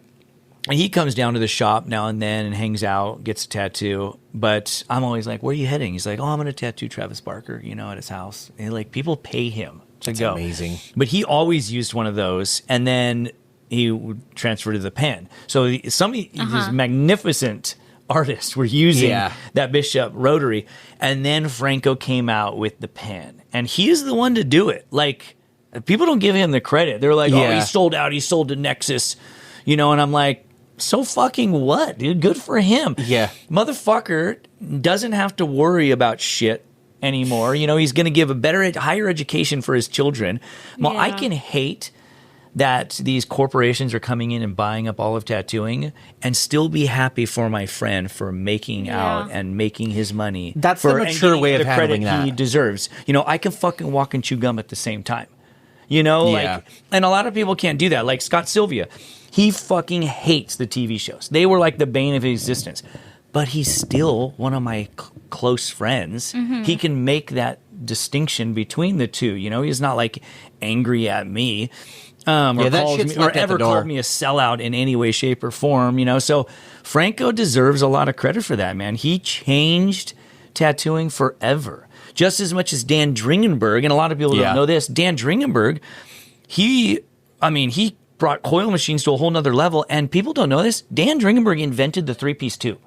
And he comes down to the shop now and then and hangs out, gets a tattoo. But I'm always like, where are you heading? He's like, I'm going to tattoo Travis Barker, at his house. And people pay him to go. That's amazing. But he always used one of those. And then he would transfer to the pen. So some of these magnificent artists were using that Bishop Rotary. And then Franco came out with the pen. And he is the one to do it. Like, people don't give him the credit. They're like, he sold out. He sold to Nexus. And I'm like, so fucking what, dude? Good for him. Yeah. Motherfucker doesn't have to worry about shit anymore. He's going to give a higher education for his children. Well, I can hate that these corporations are coming in and buying up all of tattooing and still be happy for my friend for making out and making his money. That's the mature way of handling that. He deserves. I can fucking walk and chew gum at the same time. And a lot of people can't do that. Like Scott Sylvia, he fucking hates the TV shows. They were like the bane of his existence. But he's still one of my close friends. Mm-hmm. He can make that distinction between the two. He's not like angry at me. Or ever called me a sellout in any way, shape, or form, So Franco deserves a lot of credit for that, man. He changed tattooing forever. Just as much as Dan Dringenberg, and a lot of people don't know this, Dan Dringenberg, he brought coil machines to a whole nother level, and people don't know this. Dan Dringenberg invented the 3-piece tube.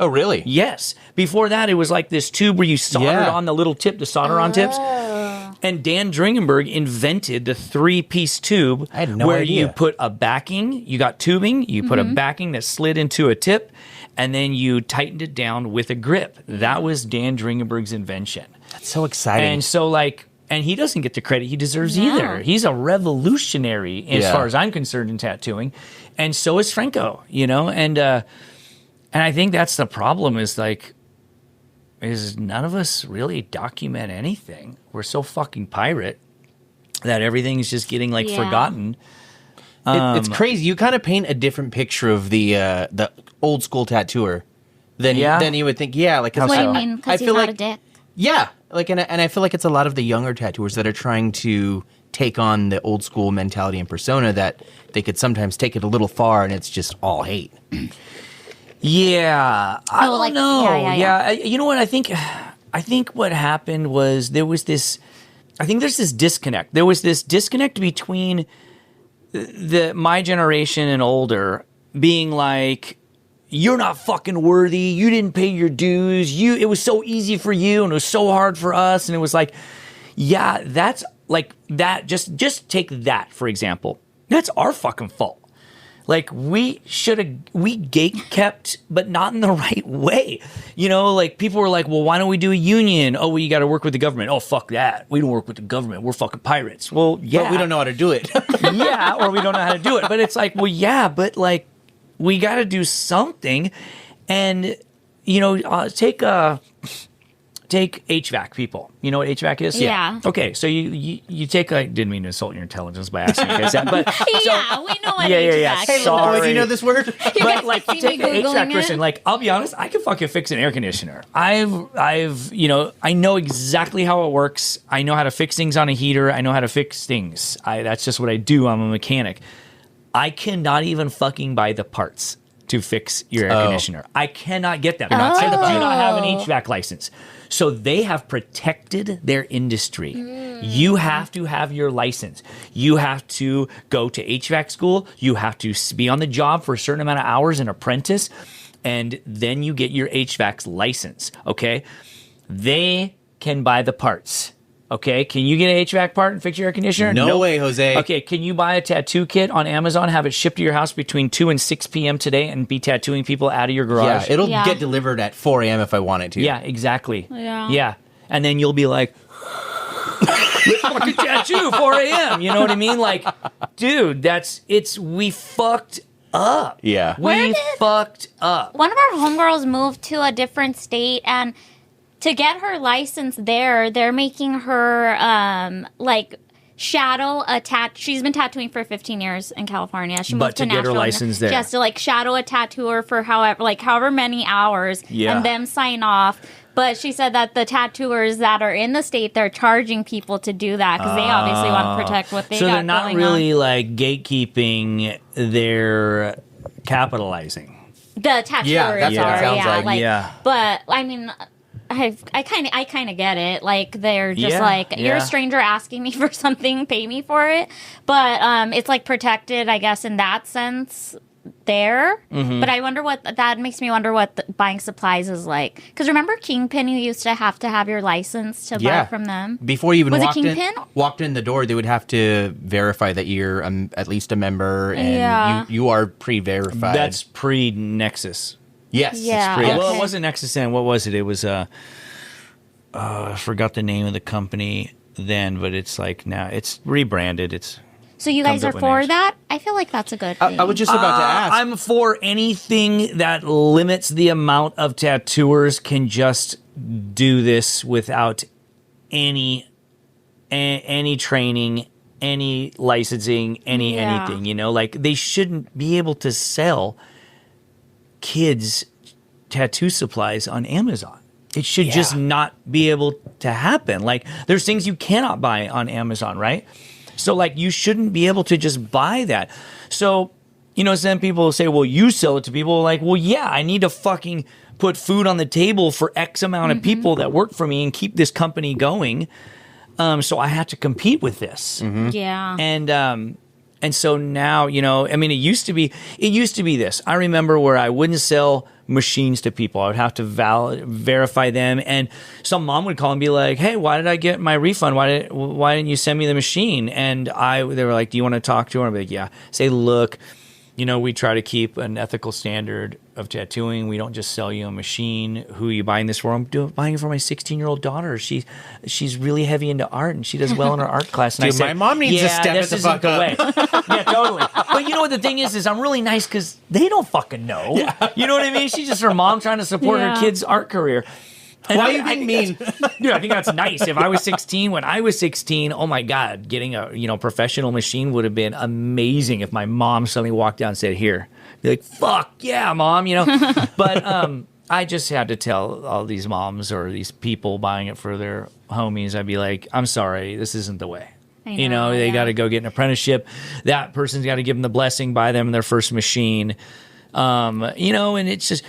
Oh, really? Yes. Before that, it was like this tube where you soldered on the little tip, the solder-on tips. And Dan Dringenberg invented the 3-piece tube where you put a backing, you got tubing, you put a backing that slid into a tip, and then you tightened it down with a grip. That was Dan Dringenberg's invention. That's so exciting. And so and he doesn't get the credit he deserves either. He's a revolutionary as far as I'm concerned in tattooing. And so is Franco, and I think that's the problem is none of us really document anything. We're so fucking pirate that everything's just getting forgotten. It's crazy. You kind of paint a different picture of the old school tattooer than you would think. Yeah, like what do you mean? Because he's not a dick. Yeah, and I feel like it's a lot of the younger tattooers that are trying to take on the old school mentality and persona that they could sometimes take it a little far, and it's just all hate. Yeah, I don't know. Yeah. You know what? I think what happened was there's this disconnect. There was this disconnect between my generation and older being like, you're not fucking worthy. You didn't pay your dues. It was so easy for you and it was so hard for us. And it was like, yeah, that's like that. Just take that, for example. That's our fucking fault. Like we gate kept, but not in the right way. People were like, well, why don't we do a union? Oh, well, you got to work with the government. Oh, fuck that. We don't work with the government. We're fucking pirates. Well, yeah. But we don't know how to do it. Yeah, or we don't know how to do it. But it's like, well, yeah, but we got to do something. And, take HVAC people. You know what HVAC is? Yeah. Okay, so you take didn't mean to insult your intelligence by asking you guys that, but Yeah, we know what Yeah, HVAC yeah. is. Hey, Sorry. little boy, do you know this word? but like see take me an HVAC Googling person, it? like I'll be honest, I can fucking fix an air conditioner. I know exactly how it works. I know how to fix things on a heater. I know how to fix things. That's just what I do. I'm a mechanic. I cannot even fucking buy the parts to fix your air conditioner. I cannot get them. I do not have an HVAC license. So they have protected their industry. You have to have your license. You have to go to HVAC school. You have to be on the job for a certain amount of hours, an apprentice, and then you get your HVAC license, okay? They can buy the parts. Okay, can you get an HVAC part and fix your air conditioner? No Nope. way, Jose. Okay, can you buy a tattoo kit on Amazon, have it shipped to your house between 2 and 6 p.m. today and be tattooing people out of your garage? Yeah, it'll Yeah. get delivered at 4 a.m. if I want it to. Yeah, exactly. Yeah. Yeah. And then you'll be like, let's fucking tattoo 4 a.m. You know what I mean? Like, dude, we fucked up. Yeah. We fucked up. One of our homegirls moved to a different state, and to get her license there, they're making her shadow a she's been tattooing for 15 years in California. She moved But to get her Nashville. license there. She has to shadow a tattooer for however many hours, Yeah. and them sign off. But she said that the tattooers that are in the state, they're charging people to do that because they obviously want to protect what they So got they're not going really on. like gatekeeping, they're capitalizing. The tattooers Yeah, that's what it are, sounds like. Yeah. But I mean, I kind of get it. Like they're just Yeah, you're yeah. a stranger asking me for something, pay me for it. But it's protected, I guess, in that sense. There, but I wonder that makes me wonder what buying supplies is like. Because remember Kingpin, you used to have your license to buy from them. Before you even Was it walked Kingpin? walked in the door, they would have to verify that you're at least a member and Yeah. you are pre-verified. That's pre-Nexus. yes. Yeah. Well, Okay. it wasn't Nexus then. What was it? It was, I forgot the name of the company then, but it's like now it's rebranded. It's So you Comes guys are up with for names. that? I feel like that's a good thing. I was just about to ask. I'm for anything that limits the amount of tattooers can just do this without any training, any licensing, Yeah. anything. Like they shouldn't be able to sell kids tattoo supplies on Amazon. It should just not be able to happen. Like there's things you cannot buy on Amazon, right? So, you shouldn't be able to just buy that. So, then people will say, well, you sell it to people. Like, well, yeah, I need to fucking put food on the table for X amount of people that work for me and keep this company going. So I have to compete with this. Yeah. And so now, it used to be this. I remember where I wouldn't sell machines to people. I would have to verify them. And some mom would call and be like, hey, why did I get my refund? Why didn't you send me the machine? And they were like, do you want to talk to her? I'd be like, yeah. Say, look, we try to keep an ethical standard of tattooing. We don't just sell you a machine. Who are you buying this for? I'm buying it for my 16-year-old daughter. She's really heavy into art, and she does well in her art class. And Dude, I said, my mom needs to step this the isn't fuck the up. way. Yeah, totally. But you know what the thing is I'm really nice because they don't fucking know. Yeah. You know what I mean? She's just her mom trying to support her kid's art career. And Why are you being mean? Dude, I think that's nice. If I was 16, when I was 16, oh my God, getting a professional machine would have been amazing if my mom suddenly walked down and said, here. Be like, fuck yeah, mom, But I just had to tell all these moms or these people buying it for their homies, I'd be like, I'm sorry, this isn't the way. I know, They yeah. got to go get an apprenticeship. That person's got to give them the blessing, buy them their first machine. And it's just,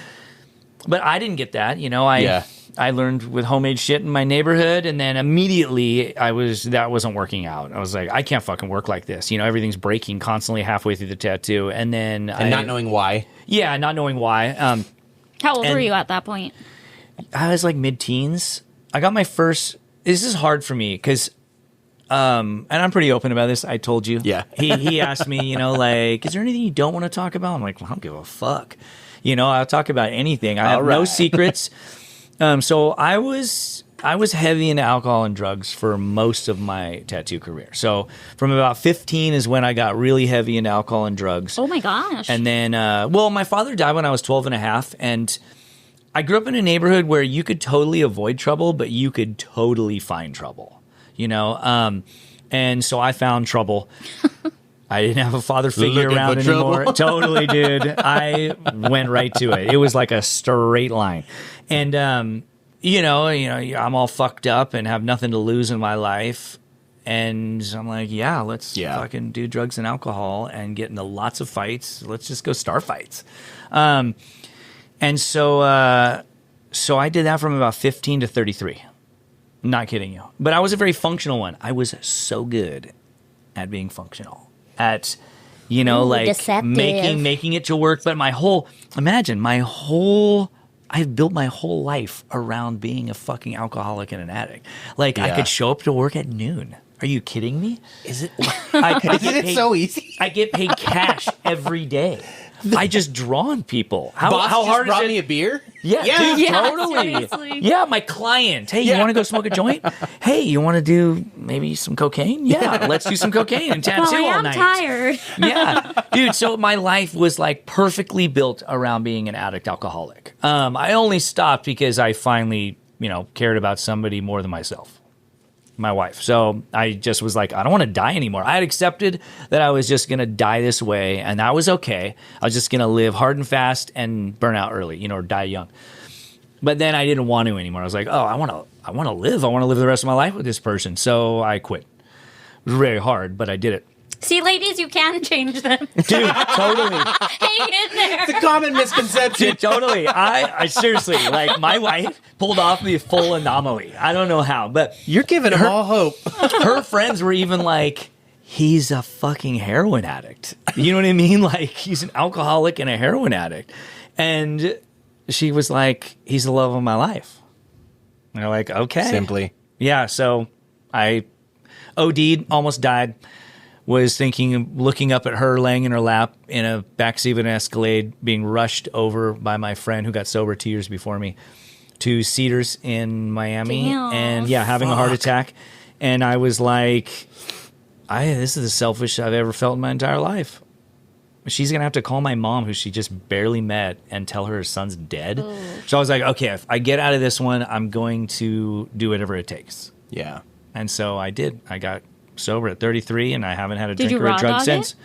but I didn't get that. I learned with homemade shit in my neighborhood, and then immediately that wasn't working out. I was like, I can't fucking work like this. Everything's breaking constantly halfway through the tattoo, and then not knowing why. Yeah, not knowing why. How old were you at that point? I was like mid-teens. I got my first. This is hard for me because, and I'm pretty open about this. I told you. Yeah. He asked me, is there anything you don't want to talk about? I'm like, well, I don't give a fuck. I'll talk about anything. I have no secrets. So I was I was heavy into alcohol and drugs for most of my tattoo career. So from about 15 is when I got really heavy into alcohol and drugs. Oh my gosh. And then, my father died when I was 12 and a half. And I grew up in a neighborhood where you could totally avoid trouble, but you could totally find trouble, and so I found trouble. I didn't have a father figure around anymore. Totally, dude. I went right to it. It was like a straight line. And, I'm all fucked up and have nothing to lose in my life. And I'm like, let's fucking do drugs and alcohol and get into lots of fights. Let's just go start fights. And so I did that from about 15 to 33. Not kidding you. But I was a very functional one. I was so good at being functional. At, deceptive. making it to work. But I've built my whole life around being a fucking alcoholic and an addict. I could show up to work at noon. Are you kidding me? Is it? Isn't it so easy? I get paid cash every day. I just draw on people. How Boss hard just is brought it? me a beer? Yeah, dude, totally. Seriously. Yeah, my client. Hey, you want to go smoke a joint? Hey, you want to do maybe some cocaine? Yeah, let's do some cocaine and tattoo I all am night. tired. Yeah, dude. So my life was perfectly built around being an addict alcoholic. I only stopped because I finally, cared about somebody more than myself. My wife. So I just was like, I don't want to die anymore. I had accepted that I was just going to die this way, and that was okay. I was just going to live hard and fast and burn out early, or die young. But then I didn't want to anymore. I was like, oh, I want to live. I want to live the rest of my life with this person. So I quit. It was very hard, but I did it. See, ladies, you can change them. Dude, totally. Hang in there. It's a common misconception. Dude, totally. I seriously, my wife pulled off the full anomaly. I don't know how, but You're giving them all hope. her friends were even like, he's a fucking heroin addict. You know what I mean? He's an alcoholic and a heroin addict. And she was like, he's the love of my life. And they're like, okay. Simply. Yeah, so I OD'd, almost died. Was looking up at her laying in her lap in a backseat of an Escalade, being rushed over by my friend who got sober 2 years before me to Cedars in Miami. Damn. And having a heart attack. And I was like, this is the selfish I've ever felt in my entire life. She's going to have to call my mom, who she just barely met, and tell her son's dead. Ooh. So I was like, okay, if I get out of this one, I'm going to do whatever it takes. Yeah. And so I did. I got sober at 33, and I haven't had a Did drink you or a raw drug dog since.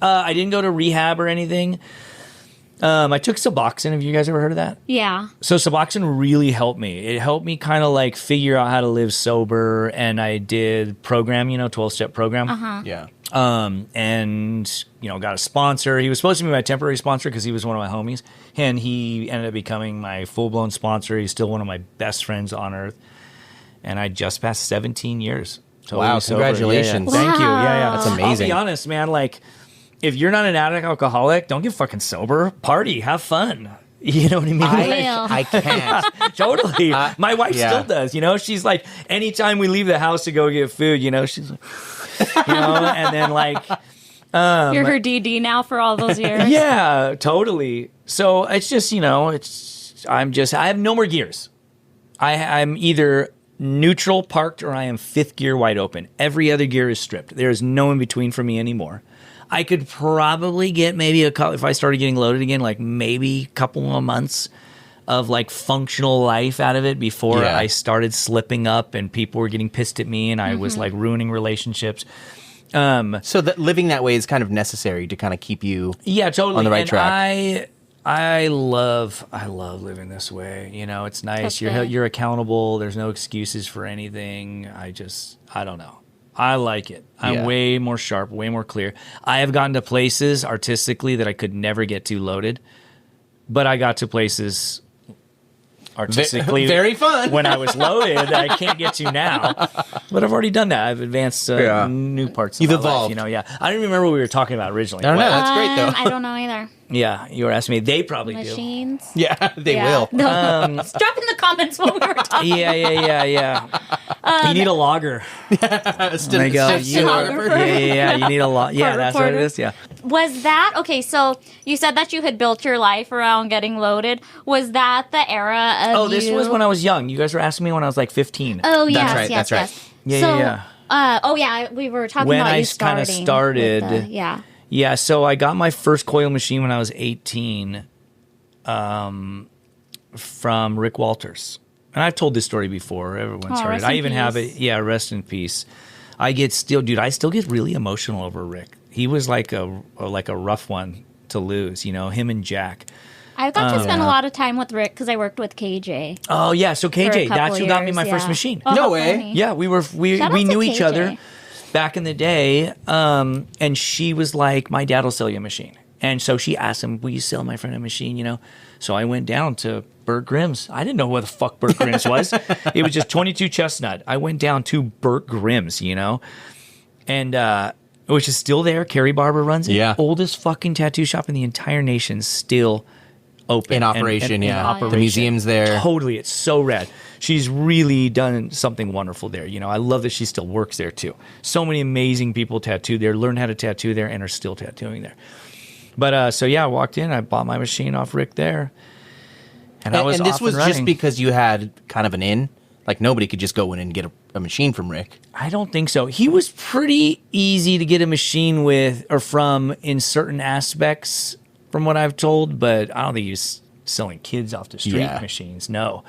I didn't go to rehab or anything. I took Suboxone. Have you guys ever heard of that? Yeah. So Suboxone really helped me. It helped me kind of figure out how to live sober, and I did program, 12-step program. Uh-huh. Yeah. And got a sponsor. He was supposed to be my temporary sponsor because he was one of my homies, and he ended up becoming my full-blown sponsor. He's still one of my best friends on earth, and I just passed 17 years. Totally Wow, sober. congratulations. Yeah. Thank you. Wow. Yeah. That's amazing. I'll be honest, man. If you're not an addict alcoholic, don't get fucking sober. Party, have fun. You know what I mean? I can't. Totally. My wife yeah. still does. She's like, anytime we leave the house to go get food, she's like, and then You're her DD now for all those years. yeah, totally. So it's just, I have no more gears. I'm either neutral parked or I am fifth gear wide open. Every other gear is stripped. There is no in between for me anymore. I could probably get maybe if I started getting loaded again, maybe a couple of months of functional life out of it before I started slipping up and people were getting pissed at me and I was ruining relationships. So that living that way is kind of necessary to kind of keep you totally on the right track. I love living this way. It's nice. You're accountable. There's no excuses for anything. I don't know. I like it. I'm way more sharp, way more clear. I have gotten to places artistically that I could never get to loaded, but I got to places artistically very fun when I was loaded that I can't get to now. But I've already done that. I've advanced new parts of You've my evolved. life. I don't even remember what we were talking about originally. I don't know. That's great, though. I don't know either. Yeah, you were asking me. They probably Machines. Yeah, they will. No. Drop in the comments what we were talking Yeah. You need a logger. Stenographer. Yeah, you need a lot. Yeah, that's what it is. Yeah. Was that okay? So you said that you had built your life around getting loaded. Was that the era of? Oh, this was when I was young. You guys were asking me when I was like 15. Oh, yes, That's right, yes, that's right. yes. Yeah, yeah. We were talking When about I you kinda starting. started- with yeah. Yeah, so I got my first coil machine when I was 18 from Rick Walters. And I've told this story before. Everyone's heard it. Rest I in even have it. peace. Yeah, rest in peace. I still get really emotional over Rick. He was like a rough one to lose, him and Jack. I got to spend a lot of time with Rick because I worked with KJ. Oh yeah, so For a KJ, couple that's who got me years, my first yeah. machine. Oh, No how way. funny. Yeah, we Shout out to knew each KJ. other back in the day, and she was like, "My dad will sell you a machine," and so she asked him, "Will you sell my friend a machine?" So I went down to Burt Grimm's. I didn't know what the fuck Burt Grimm's was. It was just 22 Chestnut. I went down to Burt Grimm's, and which is still there. Carrie Barber runs it. Yeah. Oldest fucking tattoo shop in the entire nation, still open In operation, in yeah. operation. The museum's there. Totally, it's so rad. She's really done something wonderful there. I love that she still works there too. So many amazing people tattoo there, learn how to tattoo there, and are still tattooing there. But so yeah, I walked in, I bought my machine off Rick there, and I was and this off was and just running. because you had kind of an in. Like nobody could just go in and get a machine from Rick. I don't think so. He was pretty easy to get a machine with or from in certain aspects, from what I've told. But I don't think he was selling kids off the street machines. No.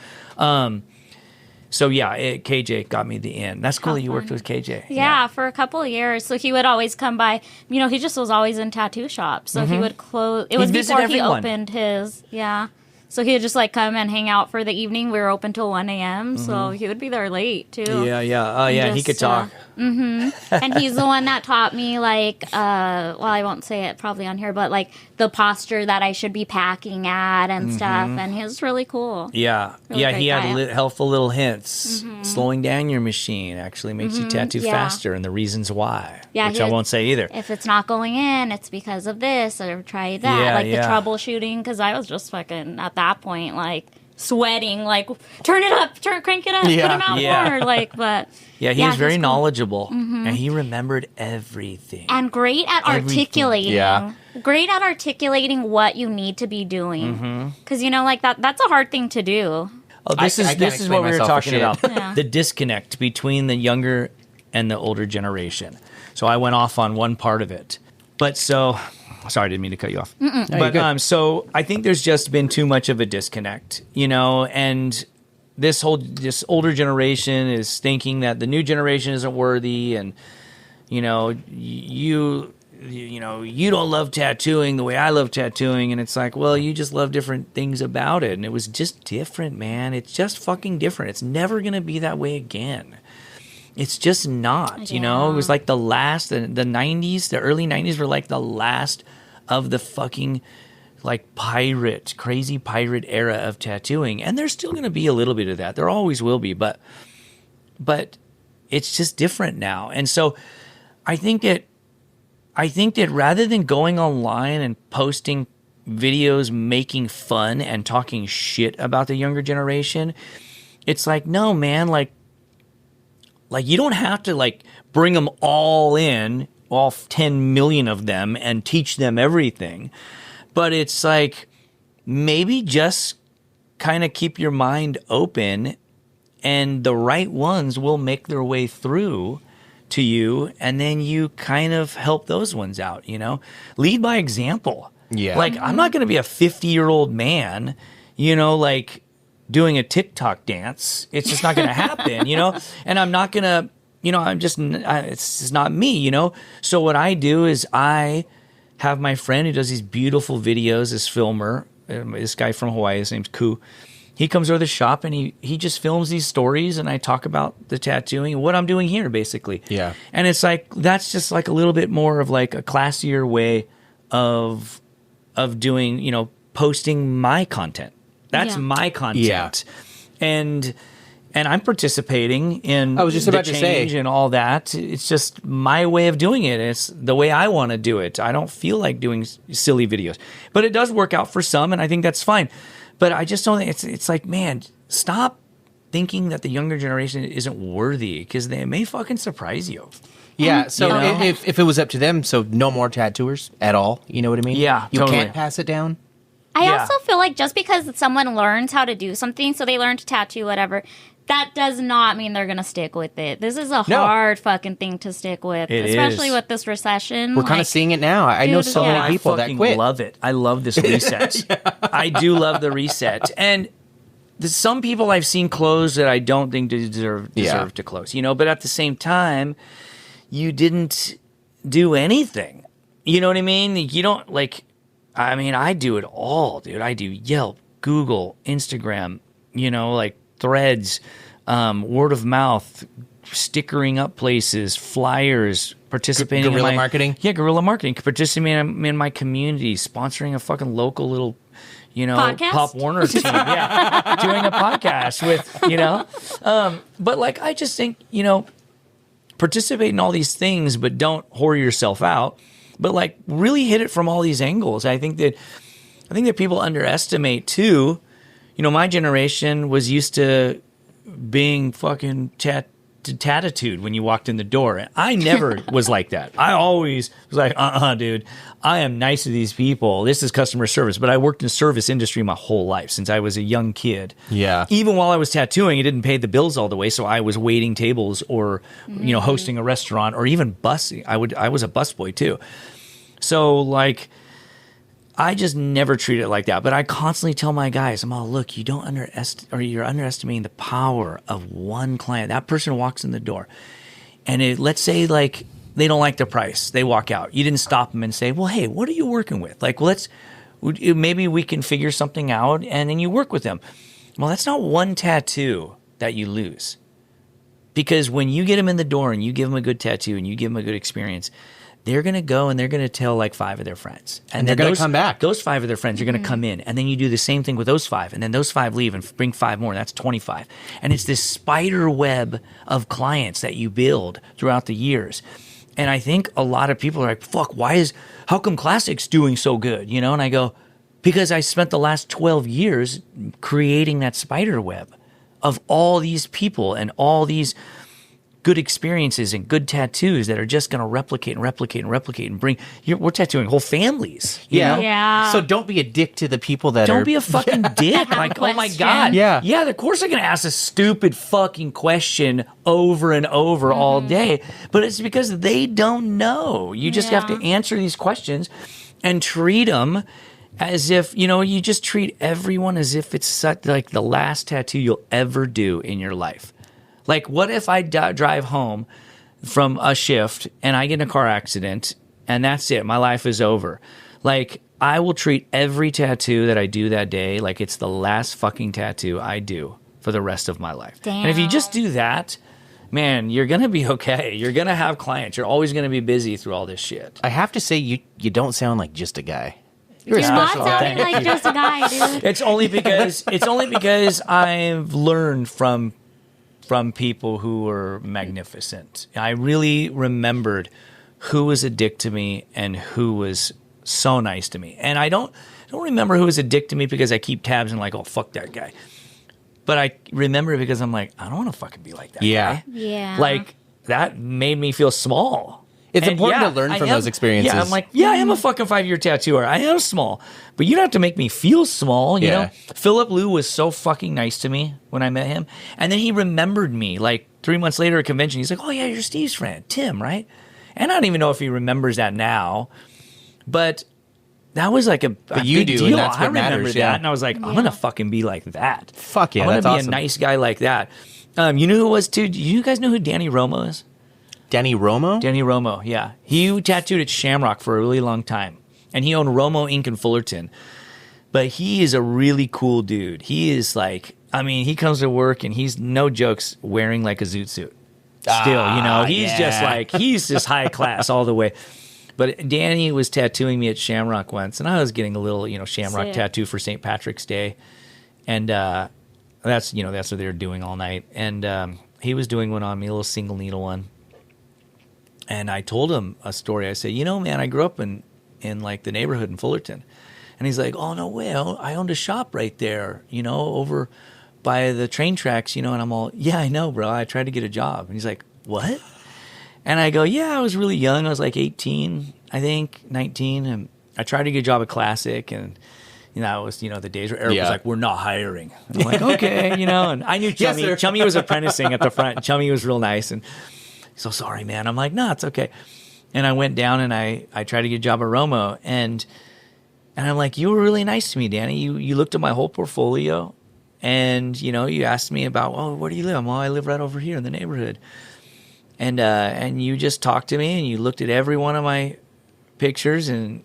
So yeah, KJ got me the in. That's cool How that you worked fun. with KJ. Yeah, for a couple of years. So he would always come by. He just was always in tattoo shops. So he would close. It was visit before he everyone. opened his. Yeah. So he would just come and hang out for the evening. We were open till 1 a.m. So he would be there late too. Yeah. Oh yeah, he could just, talk. And he's the one that taught me well, I won't say it probably on here, but the posture that I should be packing at and stuff. And he was really cool. Yeah, Really yeah. great He had guy. helpful little hints. Slowing down your machine actually makes you tattoo Yeah. faster, and the reasons why, Yeah, which I won't say either. If it's not going in, it's because of this, or try that. Yeah, the yeah. troubleshooting, because I was just fucking at that point sweating, turn it up, crank it up, Yeah. put him out Yeah. more, but Yeah, he was very cool. knowledgeable, and he remembered everything. And great at Everything. articulating. Yeah. Great at articulating what you need to be doing. Because that's a hard thing to do. Oh, this I is can't this is explain what we were myself for talking shit. about. Yeah. The disconnect between the younger and the older generation. So I went off on one part of it. But sorry, I didn't mean to cut you off. you're But good. so I think there's just been too much of a disconnect, and this older generation is thinking that the new generation isn't worthy, and you don't love tattooing the way I love tattooing. And it's like, well, you just love different things about it. And it was just different, man. It's just fucking different. It's never going to be that way again. It's just not, It was like the last, the 90s, the early 90s were like the last of the fucking crazy pirate era of tattooing. And there's still going to be a little bit of that. There always will be, but it's just different now. And so I think that rather than going online and posting videos making fun and talking shit about the younger generation, it's like, no, man, you don't have to bring them all in, all 10 million of them, and teach them everything. But it's maybe just kind of keep your mind open, and the right ones will make their way through to you, and then you kind of help those ones out, Lead by example. Yeah. I'm not going to be a 50-year-old man, doing a TikTok dance. It's just not going to happen, And I'm not going to, it's just not me, So what I do is I have my friend who does these beautiful videos, this filmer, this guy from Hawaii, his name's Ku. He comes over the shop and he just films these stories, and I talk about the tattooing and what I'm doing here, basically. Yeah. And it's that's just a little bit more of a classier way of doing, posting my content. That's Yeah. my content. Yeah. And I'm participating in I was just the about to say. change and all that. It's just my way of doing it. It's the way I want to do it. I don't feel like doing silly videos. But it does work out for some, and I think that's fine. But I just don't think it's man, stop thinking that the younger generation isn't worthy because they may fucking surprise you. Yeah, so You know? if it was up to them, so no more tattooers at all. You know what I mean? Yeah, you totally. can't pass it down. I Yeah. also feel like just because someone learns how to do something, so they learn to tattoo, whatever, that does not mean they're going to stick with it. This is a No. hard fucking thing to stick with, It especially is. with this recession. We're kind of seeing it now. I know dude, so yeah. many people I that fucking quit. love it. I love this reset. I do love the reset. And there's some people I've seen close that I don't think deserve Yeah. to close. But at the same time, you didn't do anything. You know what I mean? You don't I do it all, dude. I do Yelp, Google, Instagram, Threads, word of mouth, stickering up places, flyers, participating Guerrilla in marketing? Yeah, guerrilla marketing, participating in my community, sponsoring a fucking local little, Podcast? Pop Warner team. Yeah, doing a podcast with, but I just think, participate in all these things, but don't whore yourself out. But really hit it from all these angles. I think that people underestimate too. My generation was used to being fucking tattitude when you walked in the door. And I never was like that. I always was like, dude, I am nice to these people. This is customer service. But I worked in the service industry my whole life since I was a young kid. Yeah. Even while I was tattooing, it didn't pay the bills all the way. So I was waiting tables or, hosting a restaurant or even busing. I was a busboy too. So I just never treat it like that. But I constantly tell my guys, I'm all, look, you're underestimating the power of one client. That person walks in the door and let's say they don't like the price. They walk out. You didn't stop them and say, well, hey, what are you working with? Maybe we can figure something out, and then you work with them. Well, that's not one tattoo that you lose. Because when you get them in the door and you give them a good tattoo and you give them a good experience, they're going to go and they're going to tell 5 of their friends. And they're going to come back. Those 5 of their friends are going to come in. And then you do the same thing with those 5. And then those 5 leave and bring 5 more. That's 25. And it's this spider web of clients that you build throughout the years. And I think a lot of people are like, fuck, how come Classic's doing so good? And I go, because I spent the last 12 years creating that spider web of all these people and all these good experiences and good tattoos that are just going to replicate and bring. We're tattooing whole families. You know? Yeah. So don't be a dick to the people that Don't be a fucking dick. Have Oh my question. God. Yeah. Yeah, of course they're going to ask a stupid fucking question over and over all day. But it's because they don't know. You just have to answer these questions and treat them as if, you just treat everyone as if it's the last tattoo you'll ever do in your life. What if I drive home from a shift and I get in a car accident and that's it? My life is over. I will treat every tattoo that I do that day like it's the last fucking tattoo I do for the rest of my life. Damn. And if you just do that, man, you're going to be okay. You're going to have clients. You're always going to be busy through all this shit. I have to say, you don't sound like just a guy. You're not special. sounding like just a guy, dude. It's only because I've learned from people who were magnificent. I really remembered who was a dick to me and who was so nice to me. And I don't remember who was a dick to me because I keep tabs and oh, fuck that guy. But I remember it because I'm like, I don't want to fucking be like that guy. Yeah. That made me feel small. It's And important to learn from those experiences. Yeah, I'm like, I am a fucking 5-year tattooer. I am small. But you don't have to make me feel small, you know? Philip Liu was so fucking nice to me when I met him. And then he remembered me 3 months later at a convention. He's like, oh, yeah, you're Steve's friend, Tim, right? And I don't even know if he remembers that now. But that was a you big do, deal. and that's what I remember matters, that. yeah. And I was like, I'm going to fucking be like that. Fuck yeah, I'm going that's to be awesome. a nice guy like that. You know who was, too? Do you guys know who Danny Romo is? Danny Romo? Danny Romo, yeah. He tattooed at Shamrock for a really long time. And he owned Romo Inc. in Fullerton. But he is a really cool dude. He is he comes to work and he's, no jokes, wearing a zoot suit. Still, he's just high class all the way. But Danny was tattooing me at Shamrock once. And I was getting a little, Shamrock Sick. tattoo for St. Patrick's Day. And that's what they were doing all night. And he was doing one on me, a little single needle one. And I told him a story. I said, man, I grew up in the neighborhood in Fullerton. And he's like, oh, no way. I owned a shop right there, over by the train tracks, and I'm all, yeah, I know, bro. I tried to get a job. And he's like, what? And I go, yeah, I was really young. I was like 18, I think, 19. And I tried to get a job at Classic. And, that was, the days where Eric was like, we're not hiring. And I'm like, okay, and I knew Chummy. Yes, Chummy was apprenticing at the front. Chummy was real nice. And so sorry, man. I'm like, no, it's okay. And I went down and I tried to get a job at Romo. And I'm like, you were really nice to me, Danny. You looked at my whole portfolio. And, you asked me about, oh, where do you live? Well, I live right over here in the neighborhood. And you just talked to me and you looked at every one of my pictures and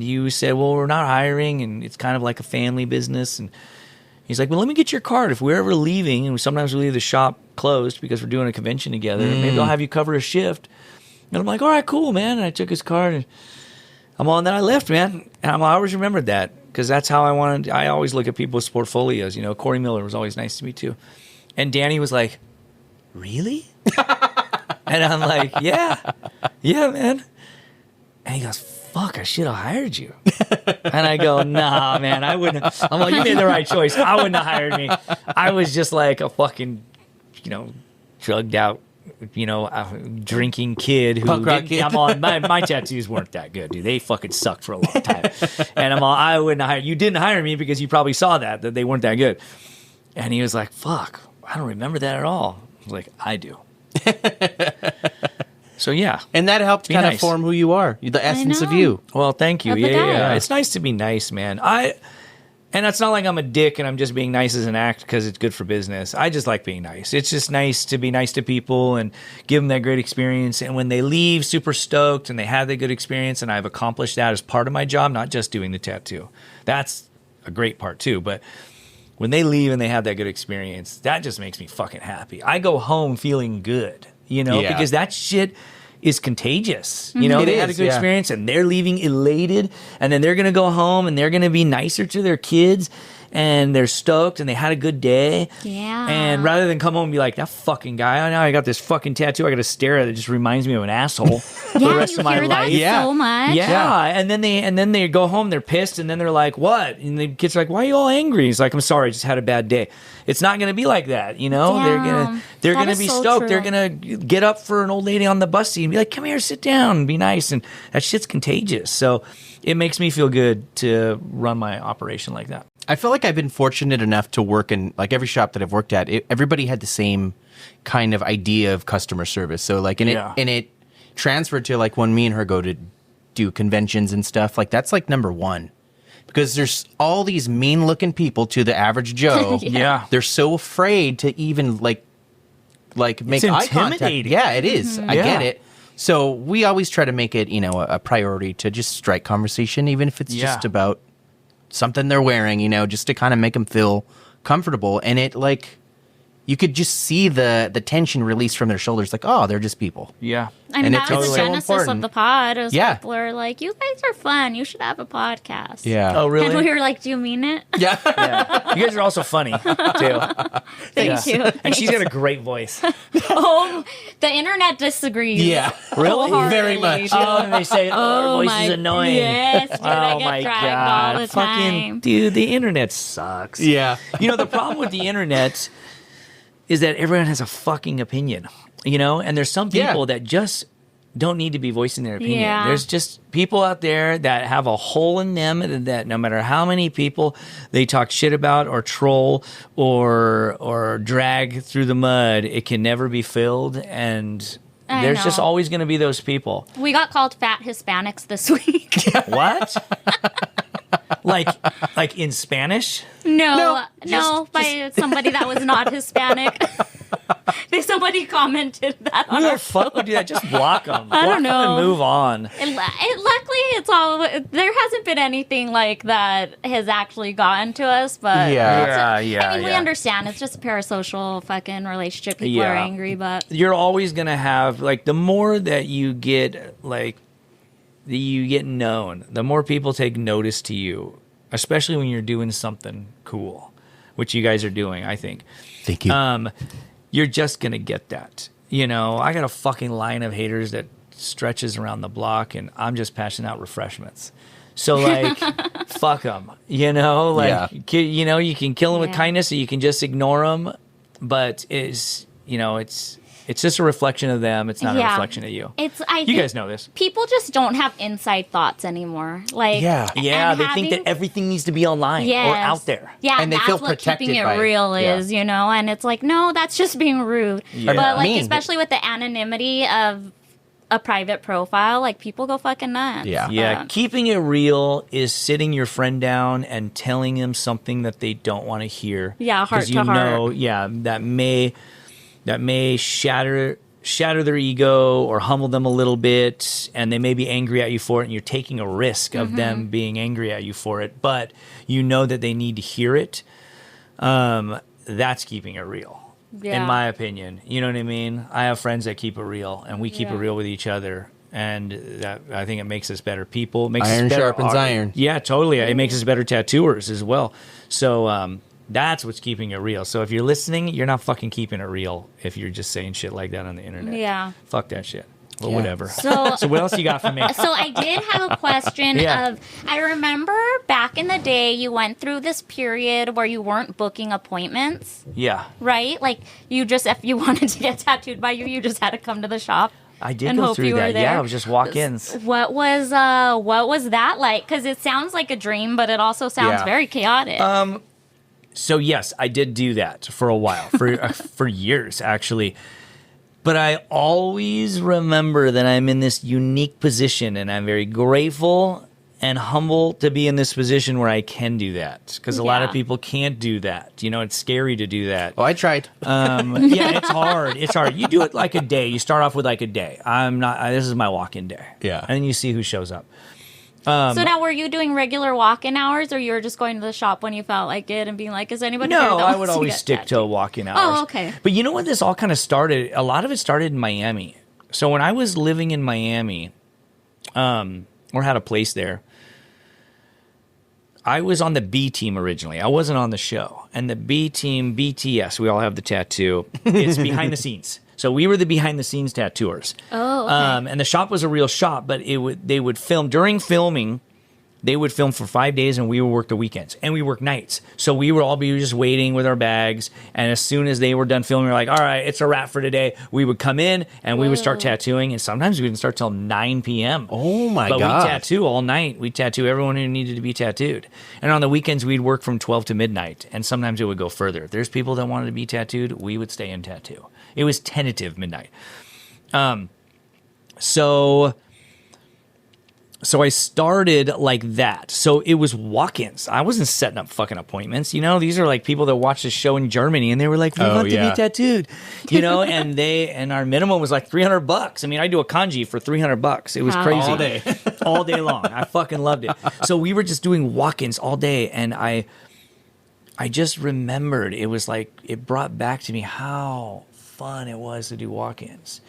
you said, well, we're not hiring and it's kind of like a family business. And he's like, well, let me get your card. If we're ever leaving, and sometimes we leave the shop closed because we're doing a convention together, maybe I'll have you cover a shift. And I'm like, all right, cool, man. And I took his card and and then I left, man. And I always remembered that because that's how I always look at people's portfolios. Corey Miller was always nice to me too. And Danny was like, really? And I'm like, yeah, man. And he goes, fuck, I should have hired you. And I go, nah, man, I wouldn't. I'm like, you made the right choice. I wouldn't have hired me. I was just like a fucking, drugged out, drinking kid who punk rock kid. My tattoos weren't that good, dude. They fucking sucked for a long time. And I wouldn't hire you. Didn't hire me because you probably saw that they weren't that good. And he was like, fuck, I don't remember that at all. I was like, I do. So yeah, and that helped kind of form who you are, the essence of you. Well, thank you. Yeah. It's nice to be nice, man. And it's not like I'm a dick and I'm just being nice as an act because it's good for business. I just like being nice. It's just nice to be nice to people and give them that great experience. And when they leave, super stoked and they have that good experience, and I've accomplished that as part of my job, not just doing the tattoo. That's a great part too, but when they leave and they have that good experience, that just makes me fucking happy. I go home feeling good, because that shit is contagious. They had a good experience and they're leaving elated, and then they're going to go home and they're going to be nicer to their kids and they're stoked and they had a good day. Yeah. And rather than come home and be like, that fucking guy, now I got this fucking tattoo I got to stare at that just reminds me of an asshole for the rest of my life. So much. Yeah. And then they go home, they're pissed, and then they're like, what? And the kids are like, why are you all angry? He's like, I'm sorry, I just had a bad day. It's not going to be like that, Damn. They're gonna be so stoked. true. They're gonna get up for an old lady on the bus seat and be like, come here, sit down, and be nice. And that shit's contagious. So it makes me feel good to run my operation like that. I feel like I've been fortunate enough to work in like every shop that I've worked at. Everybody had the same kind of idea of customer service. So like, it transferred to like when me and her go to do conventions and stuff. Like that's like number one, because there's all these mean looking people to the average Joe. Yeah. They're so afraid to even like make eye contact. Yeah, it is. I get it. So we always try to make it, a priority to just strike conversation, even if it's just about something they're wearing, just to kind of make them feel comfortable. And it you could just see the tension released from their shoulders. Like, oh, they're just people. Yeah. I mean, And that was the so genesis important. of the pod. Is Yeah. people are like, you guys are fun. You should have a podcast. Yeah. Oh, really? And we were like, do you mean it? Yeah. Yeah. You guys are also funny, too. Thank you. And she's got a great voice. Oh, the internet disagrees. Yeah. Really? Wholeheartedly, Very much. dude. Oh, and they say, our voice is annoying. Yes, dude, I Oh get my dragged God. all the Fucking, time. dude, the internet sucks. Yeah. The problem with the internet is that everyone has a fucking opinion, and there's some people that just don't need to be voicing their opinion. Yeah. There's just people out there that have a hole in them that no matter how many people they talk shit about or troll or drag through the mud, it can never be filled. And I there's just know. always going to be those people. We got called fat Hispanics this week. What? like in Spanish? No, by somebody that was not Hispanic. Somebody commented that on Who our the fuck would do that? Just block them. I don't know. And move on. luckily, it's all. There hasn't been anything like that has actually gotten to us, but Yeah. I mean, we understand. It's just a parasocial fucking relationship. People are angry, but You're always gonna have the more that you get known, the more people take notice to you, especially when you're doing something cool, which you guys are doing, I think. Thank you. You're just gonna get that. I got a fucking line of haters that stretches around the block, and I'm just passing out refreshments. So fuck them. You know, like Yeah. you know, you can kill them with Yeah. kindness, or you can just ignore them. But it's just a reflection of them. It's not a reflection of you. I You think guys know this. people just don't have inside thoughts anymore. Like, Yeah. Yeah, and they think that everything needs to be online or out there. Yeah, And they that's feel what keeping protected it by it. real Yeah. is, you know. And it's like, no, that's just being rude. Yeah. But like, Mean. especially with the anonymity of a private profile, like people go fucking nuts. Yeah. Yeah, keeping it real is sitting your friend down and telling them something that they don't want to hear. Yeah, heart 'Cause to you heart. know, yeah, that may shatter their ego or humble them a little bit, and they may be angry at you for it, and you're taking a risk of them being angry at you for it, but you know that they need to hear it. That's keeping it real. Yeah. In my opinion. You know what I mean? I have friends that keep it real, and we keep it Yeah. real with each other. And that, I think it makes us better people. It makes Iron us better sharpens iron. Yeah, totally. It makes us better tattooers as well. So that's what's keeping it real. So if you're listening, you're not fucking keeping it real if you're just saying shit like that on the internet. Yeah. Fuck that shit. Well, Yeah. whatever. So So what else you got for me? So I did have a question Yeah. of, I remember back in the day you went through this period where you weren't booking appointments, Yeah. right? Like you just, if you wanted to get tattooed by you, you just had to come to the shop. I did and go hope through you were that. there. Yeah, it was just walk-ins. What was that like? Because it sounds like a dream, but it also sounds Yeah. very chaotic. So yes, I did do that for a while, for years actually. But I always remember that I'm in this unique position, and I'm very grateful and humble to be in this position where I can do that. Because a lot of Yeah. people can't do that. You know, it's scary to do that. Oh, I tried. Yeah, it's hard. It's hard. You do it like a day. You start off with like a day. This is my walk-in day. Yeah. And then you see who shows up. so now were you doing regular walk-in hours, or you were just going to the shop when you felt like it and being like, is anybody here No, that I wants would to always get stick to tattooed? walk-in hours. Oh, okay. But you know what this all kind of started? A lot of it started in Miami. So when I was living in Miami, or had a place there, I was on the B team originally. I wasn't on the show. And the B team, BTS, we all have the tattoo. It's behind the scenes. So we were the behind the scenes tattooers. Oh, okay. And the shop was a real shop, but they would film during filming. They would film for 5 days, and we would work the weekends, and we work nights. So we would all be just waiting with our bags, and as soon as they were done filming, we were like, all right, it's a wrap for today. We would come in, and we would start tattooing, and sometimes we didn't start till 9 p.m. Oh, my But God. we tattoo all night. We tattoo everyone who needed to be tattooed. And on the weekends, we'd work from 12 to midnight, and sometimes it would go further. If there's people that wanted to be tattooed, we would stay in tattoo. It was tentative midnight. So I started like that. So it was walk-ins. I wasn't setting up fucking appointments. You know, these are like people that watched the show in Germany, and they were like, "We want to be tattooed," you know. And our minimum was like $300. I mean, I do a kanji for $300. It was Wow. crazy All day. all day long. I fucking loved it. So we were just doing walk-ins all day, and I just remembered it was like it brought back to me how fun it was to do walk-ins.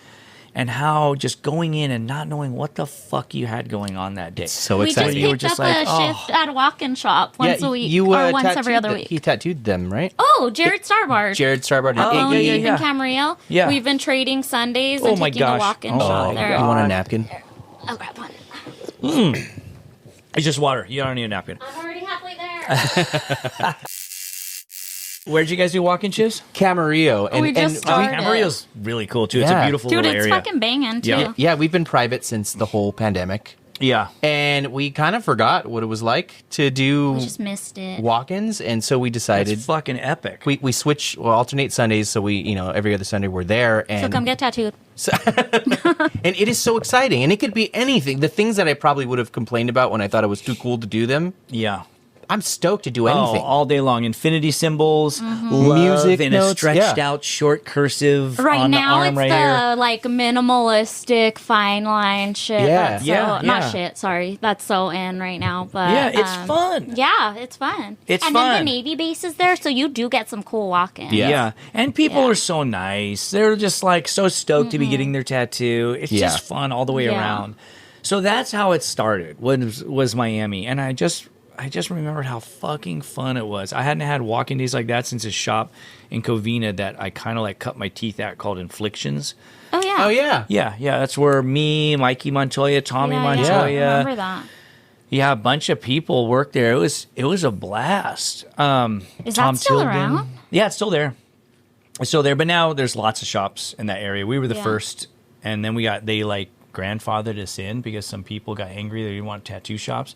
And how just going in and not knowing what the fuck you had going on that day. So we just exciting. You were picked just up like, a shift at a walk-in shop once a week, or once every other week. He tattooed them, right? Oh, Jared Starbard. Jared Starbard. Oh, yeah, yeah. in Camarillo. Yeah. We've been trading Sundays Oh and my taking a gosh. walk-in Oh shop my there. You God. want a napkin? I'll grab one. It's just water. You don't need a napkin. I'm already halfway there. Where'd you guys do walk-in shifts? Camarillo. And, We just started. Camarillo's really cool too. It's a Yeah. beautiful Dude, little it's area. fucking banging, too. Yeah. yeah, we've been private since the whole pandemic. Yeah. And we kind of forgot what it was like to do We just missed it. walk-ins. And so we decided It's fucking epic. we switch, well, alternate Sundays. So every other Sunday we're there. And So come get tattooed. and it is so exciting. And it could be anything. The things that I probably would have complained about when I thought it was too cool to do them, Yeah. I'm stoked to do anything. Oh, all day long. Infinity symbols, Mm-hmm. love, Music in a notes, stretched yeah. out short cursive Right on now, the arm it's right the here. like minimalistic fine line shit. Yeah. That's Yeah, so, not yeah. shit. Sorry, that's so in right now. But Yeah, it's fun. Yeah, it's fun. It's and fun. then the Navy base is there, so you do get some cool walk-ins. Yeah. And people Yeah. are so nice. They're just like so stoked to be getting their tattoo. It's Yeah. just fun all the way Yeah. around. So that's how it started. Was Miami, and I just remembered how fucking fun it was. I hadn't had walking days like that since a shop in Covina that I kind of like cut my teeth at called Inflictions. Oh yeah. Oh, yeah. Yeah, that's where me, Mikey Montoya, Tommy Yeah, Montoya. I remember that. Yeah, a bunch of people worked there. It was a blast. Is that still around? Yeah, it's still there. It's still there, but now there's lots of shops in that area. We were the first, and then they like grandfathered us in because some people got angry. They didn't want tattoo shops.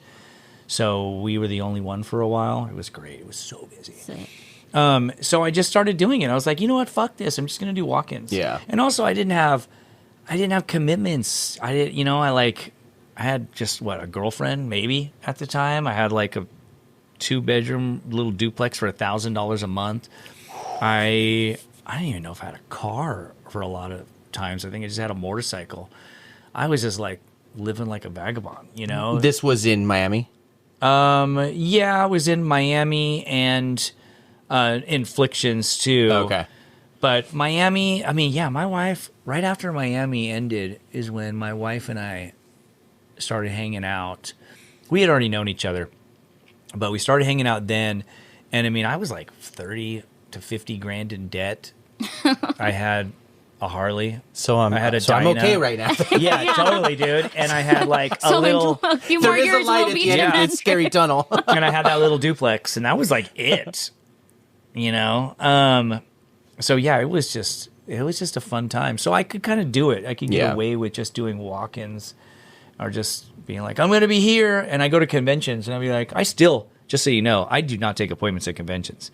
So we were the only one for a while. It was great. It was so busy. So I just started doing it. I was like, you know what? Fuck this. I'm just going to do walk-ins. Yeah. And also I didn't have commitments. I had just a girlfriend maybe at the time. I had like a 2-bedroom little duplex for $1,000 a month. I didn't even know if I had a car for a lot of times. I think I just had a motorcycle. I was just like living like a vagabond, you know? This was in Miami? Yeah, I was in Miami and Inflictions too. Okay. But Miami, my wife, right after Miami ended is when my wife and I started hanging out. We had already known each other, but we started hanging out then. And I was like 30 to 50 grand in debt. I had a Harley. I'm okay right now. Yeah, totally, dude. And I had like a few more years will be at the end of this scary tunnel. And I had that little duplex, and that was like it. So yeah, it was just a fun time. So I could kind of do it. I could get away with just doing walk-ins or just being like, I'm going to be here. And I go to conventions and I'll be like, just so you know, I do not take appointments at conventions.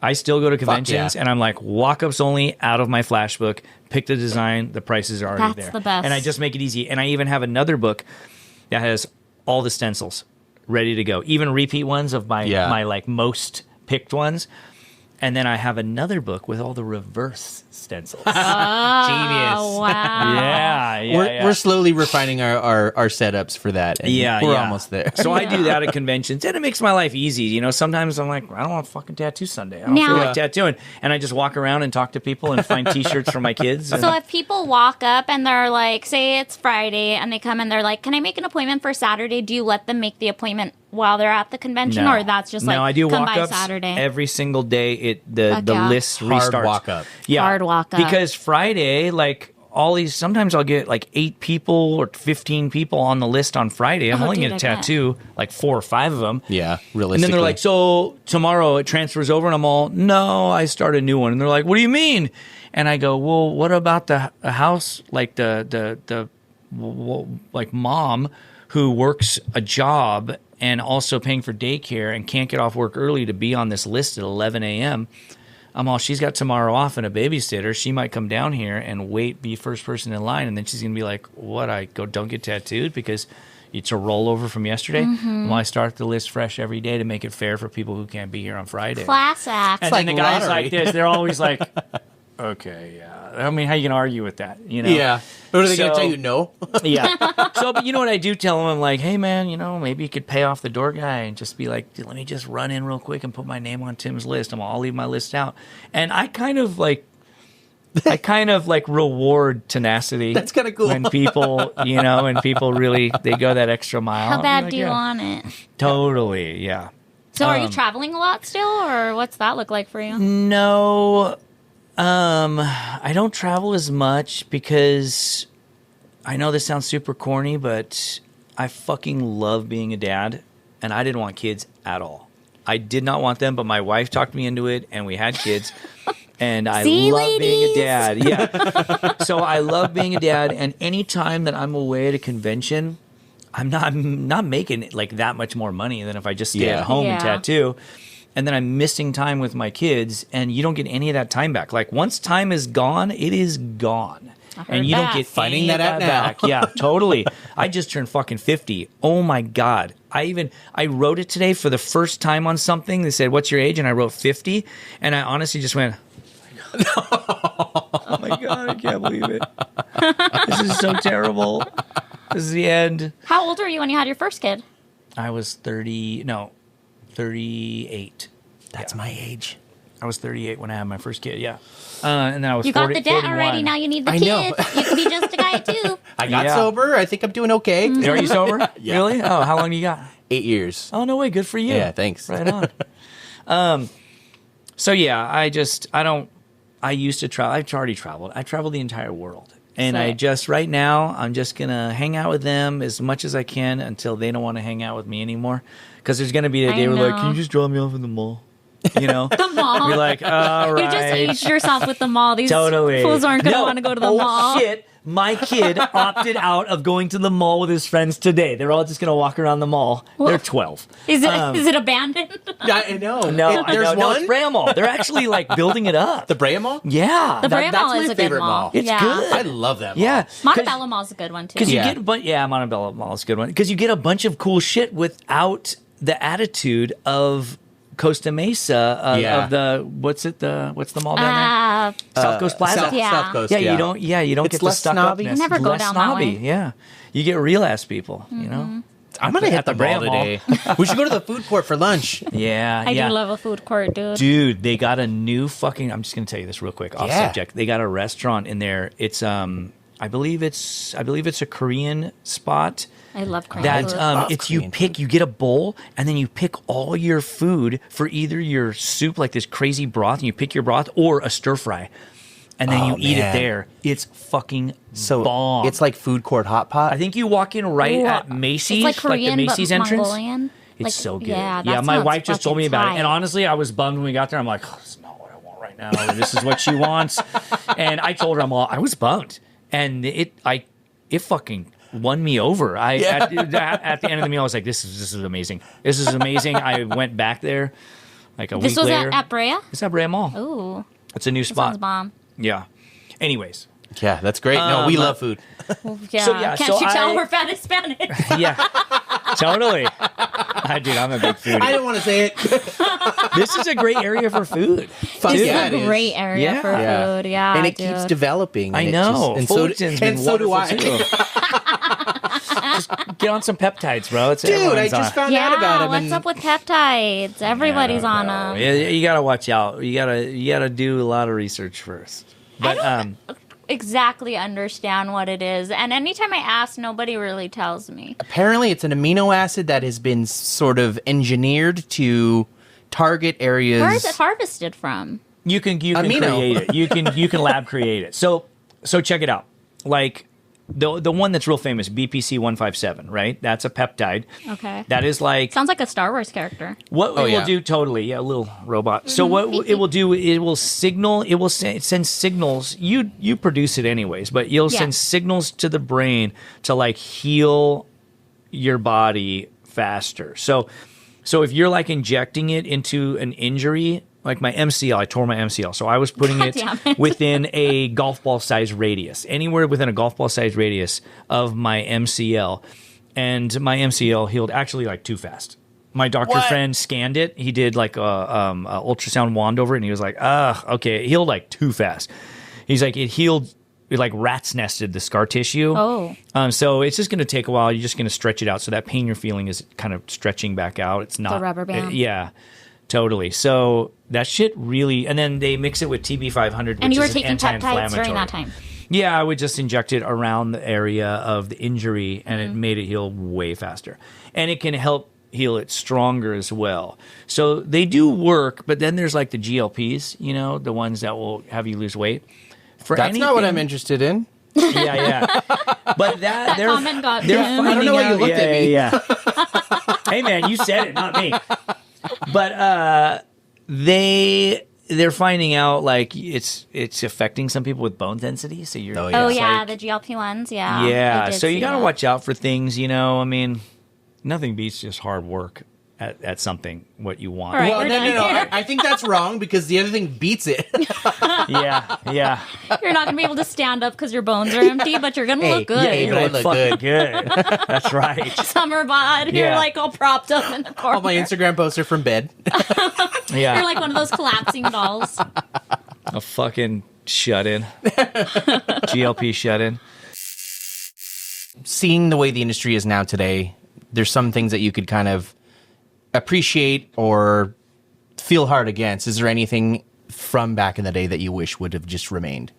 I still go to conventions and I'm like, walk-ups only, out of my flash book, pick the design, the prices are already there. That's the best. And I just make it easy. And I even have another book that has all the stencils ready to go, even repeat ones of my like most picked ones. And then I have another book with all the reverse stencils. Oh, Genius. Wow. Yeah. We're slowly refining our setups for that. And we're almost there. So I do that at conventions, and it makes my life easy. Sometimes I'm like, I don't want a fucking tattoo Sunday. I don't feel like tattooing. And I just walk around and talk to people and find T-shirts for my kids. So if people walk up and they're like, say it's Friday, and they come and they're like, can I make an appointment for Saturday? Do you let them make the appointment while they're at the convention, or that's just like, I do come walk-ups by Saturday? Every single day. The list restarts. Hard walk-up. Yeah. Hard walk-up. Because Friday, like all these, sometimes I'll get like 8 people or 15 people on the list on Friday. I'm only going to tattoo like 4 or 5 of them. Yeah, realistically. And then they're like, so tomorrow it transfers over, and I'm all, no, I start a new one. And they're like, what do you mean? And I go, well, what about the house, like the like mom who works a job and also paying for daycare and can't get off work early to be on this list at 11 a.m. I'm all, she's got tomorrow off and a babysitter. She might come down here and be first person in line. And then she's going to be like, what, don't get tattooed because it's a rollover from yesterday? Mm-hmm. Well, I start the list fresh every day to make it fair for people who can't be here on Friday. Class act. And then the guys like this, they're always like, okay, yeah. I mean, how you going to argue with that? Yeah. What are they going to tell you? No? Yeah. But you know what I do tell them? I'm like, hey, man, maybe you could pay off the door guy and just be like, let me just run in real quick and put my name on Tim's list. I'll leave my list out. And I kind of like reward tenacity. That's kind of cool. When people, when people really, they go that extra mile. How bad do you want it? Totally, yeah. So are you traveling a lot still, or what's that look like for you? No. I don't travel as much because I know this sounds super corny, but I fucking love being a dad, and I didn't want kids at all. I did not want them, but my wife talked me into it, and we had kids. And I love being a dad. Yeah. So I love being a dad, and any time that I'm away at a convention, I'm not making like that much more money than if I just stay at home and tattoo. And then I'm missing time with my kids, and you don't get any of that time back. Like once time is gone, it is gone. And you don't get finding any that of that back. Yeah, totally. I just turned fucking 50. Oh my God. I wrote it today for the first time on something. They said, what's your age? And I wrote 50. And I honestly just went, oh my God, I can't believe it. This is so terrible. This is the end. How old were you when you had your first kid? I was 38. That's my age. I was 38 when I had my first kid, yeah. And then I was 40, You got the debt 41. already, now you need the kid. You can be just a guy too. I got sober. I think I'm doing okay. Are you sober? Yeah. Really? Oh, how long you got? 8 years. Oh, no way. Good for you. Yeah, thanks. Right on. So yeah, I used to travel. I've already traveled. I traveled the entire world. And I Sick. just, right now, I'm just going to hang out with them as much as I can until they don't want to hang out with me anymore. Because there's going to be a day where like, can you just drop me off in the mall? You know? The mall. You're like, all right. You just aged yourself with the mall. These Totally. fools aren't going to want to go to the mall. Shit. My kid opted out of going to the mall with his friends today. They're all just going to walk around the mall. They're 12. Is it abandoned? I know. No, There's I know. No, one. it's Brea Mall. They're actually like building it up. The Brea Mall? Yeah. The Brea that's Mall my is a good favorite mall. mall. It's good. I love that mall. Yeah. Montebello Mall is a good one too. Because you Yeah. get, Montebello Mall is a good one. Because you get a bunch of cool shit without the attitude of Costa Mesa of the what's the mall down there? South Coast Plaza. Yeah. South Coast. Yeah, you don't It's get the less stuck snobby. upness. Never go Less down that snobby. way. Yeah, you get real ass people. You know, I'm gonna hit the Brea mall today. We should go to the food court for lunch. yeah, I yeah. do love a food court, dude. Dude, they got a new fucking. I'm just gonna tell you this real quick off Yeah. subject. They got a restaurant in there. It's I believe it's a Korean spot. I love Korean That food. love it's Korean you get a bowl and then you pick all your food for either your soup, like this crazy broth, and you pick your broth, or a stir fry, and then you eat it man. there. It's fucking So bomb. it's like food court hot pot. I think you walk in right Ooh, at Macy's, It's like Korean, the Macy's but entrance. Mongolian. It's Like, so good. Yeah, Yeah, that my sounds wife just told me fucking about it, tight. and honestly, I was bummed when we got there. I'm like, oh, this is not what I want right now. This is what she wants, and I told her I was bummed, and it fucking won me over. At the end of the meal, I was like, this is amazing. This is amazing. I went back there like a This week was later. at Brea? It's at Brea Mall. Ooh, It's a new sounds spot. bomb. Yeah. Anyways, yeah, that's great. No, we love food. Yeah. yeah, Can't so you tell I- we're fat Hispanic? yeah, totally. Dude, I'm a big foodie. I didn't want to say it. This is a great area for food. Fuck This yeah, is it a is. great area Yeah. for Yeah. food. Yeah, And it dude. keeps developing. I and it know. just- and so, Fullerton's been and so do I. wonderful, too. Just get on some peptides, bro. It's Dude, I everyone's just on. found out Yeah, about him. what's and up with peptides? Everybody's on them. Yeah, you gotta watch out. You gotta do a lot of research first. But Exactly understand what it is, and anytime I ask, nobody really tells me. Apparently, it's an amino acid that has been sort of engineered to target areas. Where is it harvested from? you can Amino. create it. You can lab create it. So check it out. Like the one that's real famous, BPC 157, right? That's a peptide. Okay. That is like Sounds like a Star Wars character. what it yeah. will do totally. Yeah, a little robot. So what it will do, it will signal, send signals. You produce it anyways, but you'll Yeah. send signals to the brain to like heal your body faster. So if you're like injecting it into an injury, like my MCL, I tore my MCL. So I was putting God it damn it. within a golf ball size radius, anywhere within a golf ball size radius of my MCL. And my MCL healed actually like too fast. My doctor friend scanned it. He did like a ultrasound wand over it, and he was like, okay, it healed like too fast. He's like, it healed, it like rat's nested the scar tissue. Oh. So it's just going to take a while. You're just going to stretch it out. So that pain you're feeling is kind of stretching back out. It's not rubber band. yeah, totally. So that shit really, and then they mix it with TB500, And which you were is taking peptides anti-inflammatory. during that time. Yeah, I would just inject it around the area of the injury, and Mm-hmm. it made it heal way faster. And it can help heal it stronger as well. So they do work, but then there's like the GLPs, the ones that will have you lose weight. For That's not what I'm anything- interested in. Yeah. But that they're comment got they're him. finding I don't know why you out- looked at me. Yeah. Hey man, you said it, not me. But they're finding out like it's affecting some people with bone density. So you're Oh, Oh It's yeah, like- the GLP ones. Yeah. I yeah. did So you see got to that. watch out for things. I mean, nothing beats just hard work at something what you want. All right. Well, we're no. done here. I think that's wrong because the other thing beats it. Yeah. You're not gonna be able to stand up because your bones are empty, but you're gonna Hey, look good. yeah, You but I look look fucking good. That's right. Summer bod. You're Yeah. like all propped up in the corner. All my Instagram posts are from bed. Yeah. You're like one of those collapsing dolls. A fucking shut-in. GLP shut-in. Seeing the way the industry is now today, there's some things that you could kind of appreciate or feel hard against. Is there anything from back in the day that you wish would have just remained?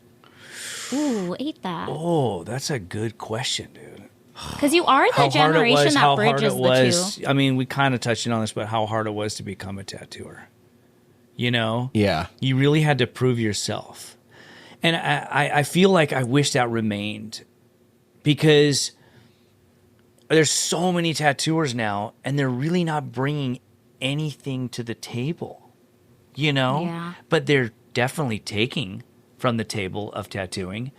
Ooh, ate that. Oh, that's a good question, dude. Because you are the generation that how hard bridges it the was. two. I mean, we kind of touched on this, but how hard it was to become a tattooer. Yeah. You really had to prove yourself. And I feel like I wish that remained, because there's so many tattooers now, and they're really not bringing anything to the table, you know? Yeah. But they're definitely taking from the table of tattooing.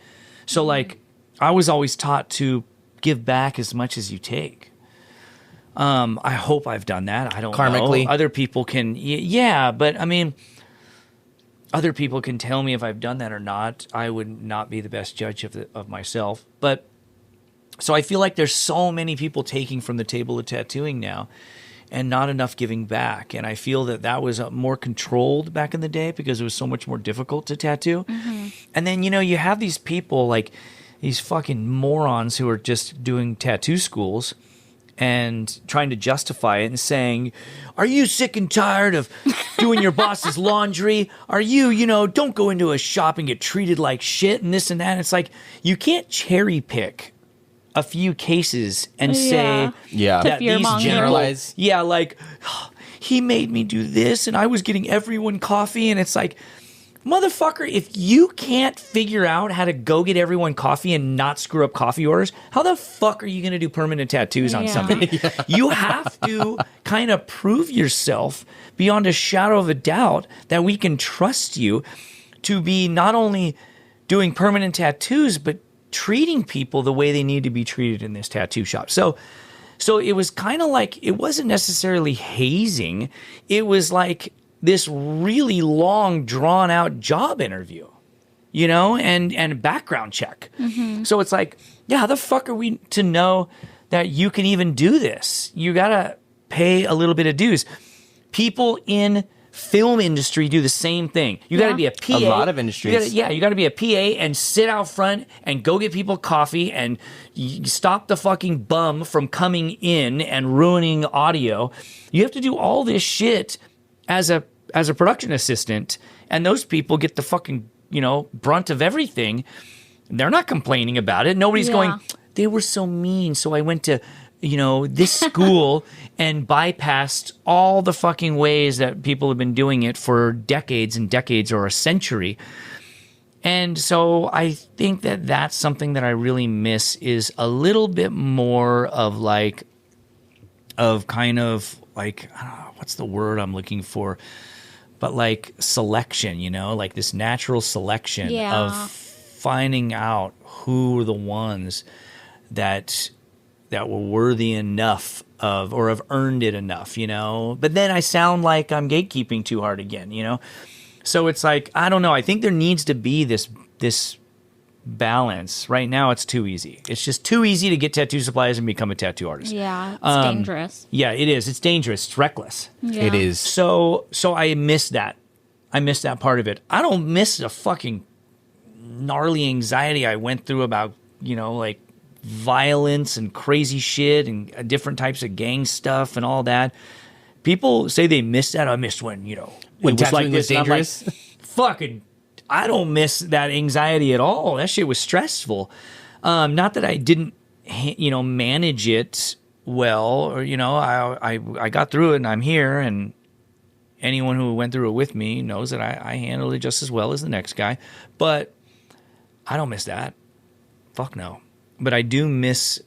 So, like, I was always taught to give back as much as you take. I hope I've done that. I don't Karmically. know. Other people can, yeah, but I mean, other people can tell me if I've done that or not. I would not be the best judge of myself. But so I feel like there's so many people taking from the table of tattooing now, and not enough giving back. And I feel that was more controlled back in the day, because it was so much more difficult to tattoo. And then, you have these people, like these fucking morons who are just doing tattoo schools and trying to justify it and saying, are you sick and tired of doing your boss's laundry? Are you, don't go into a shop and get treated like shit and this and that. And it's like, you can't cherry pick a few cases and say that these generalize. Yeah, like, he made me do this and I was getting everyone coffee. And it's like, motherfucker, if you can't figure out how to go get everyone coffee and not screw up coffee orders, how the fuck are you going to do permanent tattoos on somebody? You have to kind of prove yourself beyond a shadow of a doubt that we can trust you to be not only doing permanent tattoos, but treating people the way they need to be treated in this tattoo shop. So it was kind of like, it wasn't necessarily hazing. It was like this really long, drawn out job interview, and background check. So it's like, yeah, how the fuck are we to know that you can even do this? You got to pay a little bit of dues. People in film industry do the same thing. You got to be a PA. A lot of industries. You got to be a PA and sit out front and go get people coffee and stop the fucking bum from coming in and ruining audio. You have to do all this shit as a production assistant, and those people get the fucking, brunt of everything. They're not complaining about it. Nobody's going, they were so mean, so I went to this school and bypassed all the fucking ways that people have been doing it for decades and decades or a century. And so I think that that's something that I really miss, is a little bit more of I don't know, what's the word I'm looking for? But like selection, like this natural selection of finding out who are the ones that were worthy enough of, or have earned it enough, But then I sound like I'm gatekeeping too hard again, So it's like, I don't know. I think there needs to be this balance. Right now, it's too easy. It's just too easy to get tattoo supplies and become a tattoo artist. Yeah, it's dangerous. Yeah, it is. It's dangerous. It's reckless. Yeah. It is. So I miss that. I miss that part of it. I don't miss the fucking gnarly anxiety I went through about, like violence and crazy shit and different types of gang stuff and all that. People say they miss that. I miss when, when it was like tattooing this. was dangerous. I'm like, fucking, I don't miss that anxiety at all. That shit was stressful. Not that I didn't, manage it well, or, I got through it and I'm here, and anyone who went through it with me knows that I handled it just as well as the next guy. But I don't miss that. Fuck no. But I do miss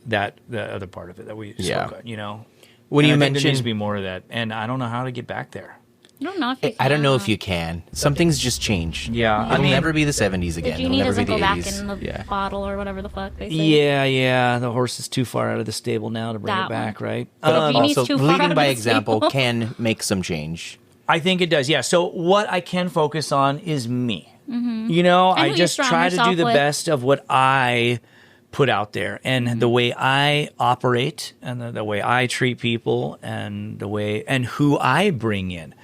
the other part of it that we spoke on, When you there mentioned, needs to be more of that, and I don't know how to get back there. I don't know if you can. I don't know if you can. Some things just change. Yeah, It'll never be the 70s The again. genie It'll never doesn't be go the back 80s. in the Yeah. bottle or whatever the fuck they say. Yeah. The horse is too far out of the stable now to bring That it back, one. right? But genie's also, too far out leading of by the example stable. can make some change. I think it does. Yeah. So what I can focus on is me. And I who you just surround try to do yourself the with. best of what I put out there, and the way I operate, and the way I treat people, and the way and who I bring in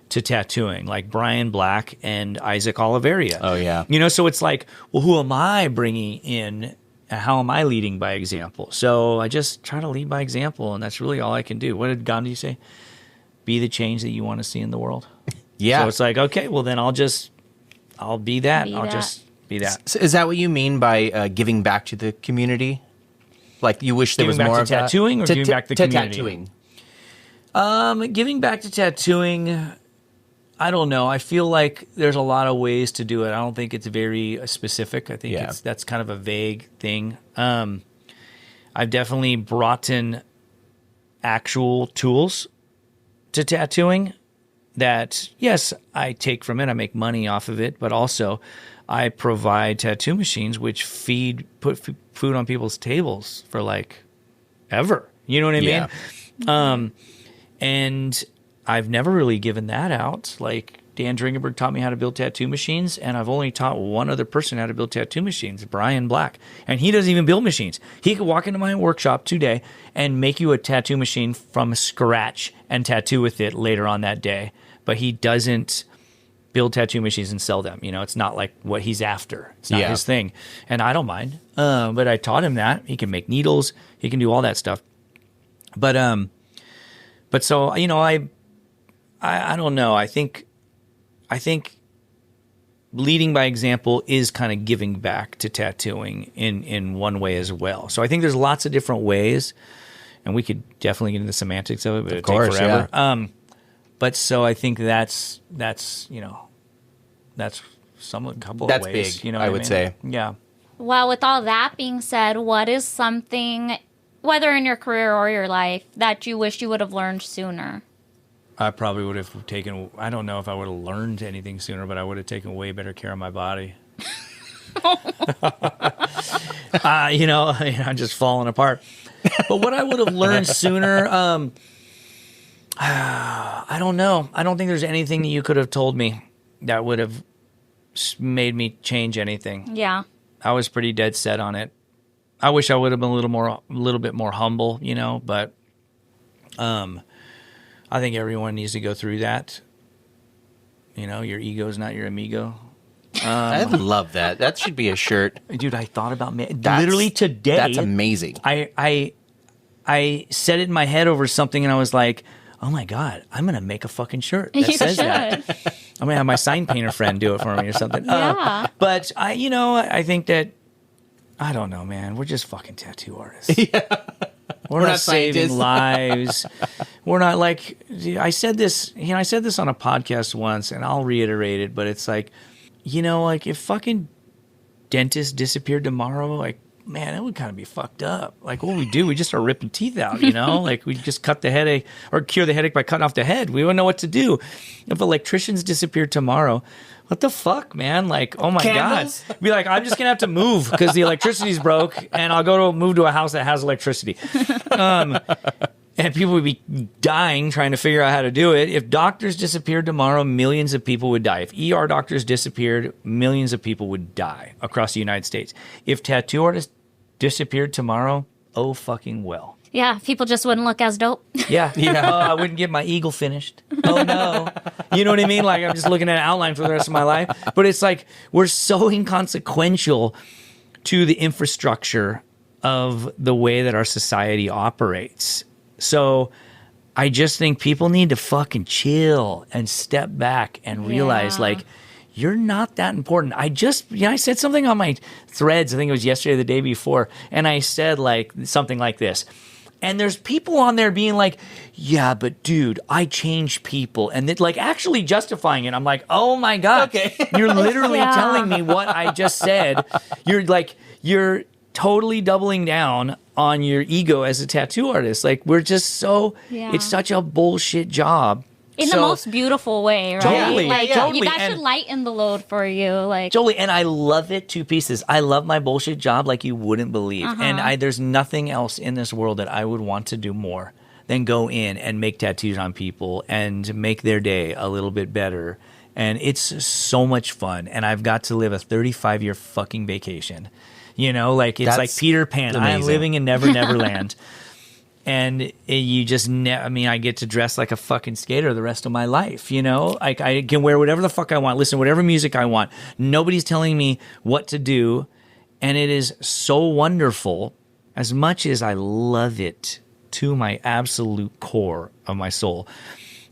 to tattooing, like Brian Black and Isaac Oliveria. Oh, yeah. So it's like, well, who am I bringing in? And how am I leading by example? So I just try to lead by example, and that's really all I can do. What did Gandhi say? Be the change that you want to see in the world. Yeah. So it's like, okay, well then I'll be that. Be I'll that. just be that. So is that what you mean by giving back to the community? Like you wish there Giving was back more to of that? tattooing or giving back to the community? tattooing. Giving back to tattooing, I don't know. I feel like there's a lot of ways to do it. I don't think it's very specific. I think that's kind of a vague thing. I've definitely brought in actual tools to tattooing that, yes, I take from it. I make money off of it, but also I provide tattoo machines which put food on people's tables for like ever. You know what I mean? And I've never really given that out. Like Dan Dringenberg taught me how to build tattoo machines, and I've only taught one other person how to build tattoo machines, Brian Black. And he doesn't even build machines. He could walk into my workshop today and make you a tattoo machine from scratch and tattoo with it later on that day. But he doesn't build tattoo machines and sell them. You know, it's not like what he's after. It's not his thing. And I don't mind. But I taught him that. He can make needles. He can do all that stuff. But so, you know, I don't know. I think leading by example is kind of giving back to tattooing in one way as well. So I think there's lots of different ways, and we could definitely get into the semantics of it, but it'd take forever. Yeah. But so I think that's you know, that's a couple of ways. Big, you know, I would say. Yeah. Well, with all that being said, what is something, whether in your career or your life, that you wish you would have learned sooner? I probably would have taken, I don't know if I would have learned anything sooner, but I would have taken way better care of my body. You know, I'm just falling apart. But what I would have learned sooner, I don't know. I don't think there's anything that you could have told me that would have made me change anything. Yeah. I was pretty dead set on it. I wish I would have been a little bit more humble, you know, but I think everyone needs to go through that. You know, your ego is not your amigo. I love that. That should be a shirt. Dude, I thought about literally today. That's amazing. I said it in my head over something, and I was like, oh my God, I'm going to make a fucking shirt that says that. I'm going to have my sign painter friend do it for me or something. Yeah. But I think that, I don't know, man. We're just fucking tattoo artists. Yeah. We're not saving lives. We're not like, I said this on a podcast once, and I'll reiterate it, but it's like, you know, like if fucking dentists disappeared tomorrow, like, man, it would kind of be fucked up. Like, what we do, we just start ripping teeth out, you know? Like, we just cut the headache or cure the headache by cutting off the head. We wouldn't know what to do. If electricians disappeared tomorrow, what the fuck, man? Like, oh my Candles? God. Be like, I'm just going to have to move because the electricity's broke, and I'll move to a house that has electricity. And people would be dying trying to figure out how to do it. If doctors disappeared tomorrow, millions of people would die. If ER doctors disappeared, millions of people would die across the United States. If tattoo artists disappeared tomorrow, oh fucking well. Yeah, people just wouldn't look as dope. Yeah. Oh, I wouldn't get my eagle finished. Oh no. You know what I mean? Like, I'm just looking at an outline for the rest of my life. But it's like, we're so inconsequential to the infrastructure of the way that our society operates. So I just think people need to fucking chill and step back and realize, like, you're not that important. I said something on my threads, I think it was yesterday or the day before, and I said like something like this. And there's people on there being like, yeah, but dude, I changed people. And it, like, actually justifying it. I'm like, oh my God. Okay. You're literally telling me what I just said. You're totally doubling down on your ego as a tattoo artist. Like, we're just it's such a bullshit job. In the most beautiful way, right? Totally. Like, totally. That should lighten the load for you. Like, totally. And I love it to pieces. I love my bullshit job like you wouldn't believe. And there's nothing else in this world that I would want to do more than go in and make tattoos on people and make their day a little bit better. And it's so much fun. And I've got to live a 35-year fucking vacation. You know, like, it's like Peter Pan. Amazing. I am living in Never Never Land. And you just, I get to dress like a fucking skater the rest of my life, you know? Like, I can wear whatever the fuck I want, listen to whatever music I want. Nobody's telling me what to do. And it is so wonderful. As much as I love it to my absolute core of my soul,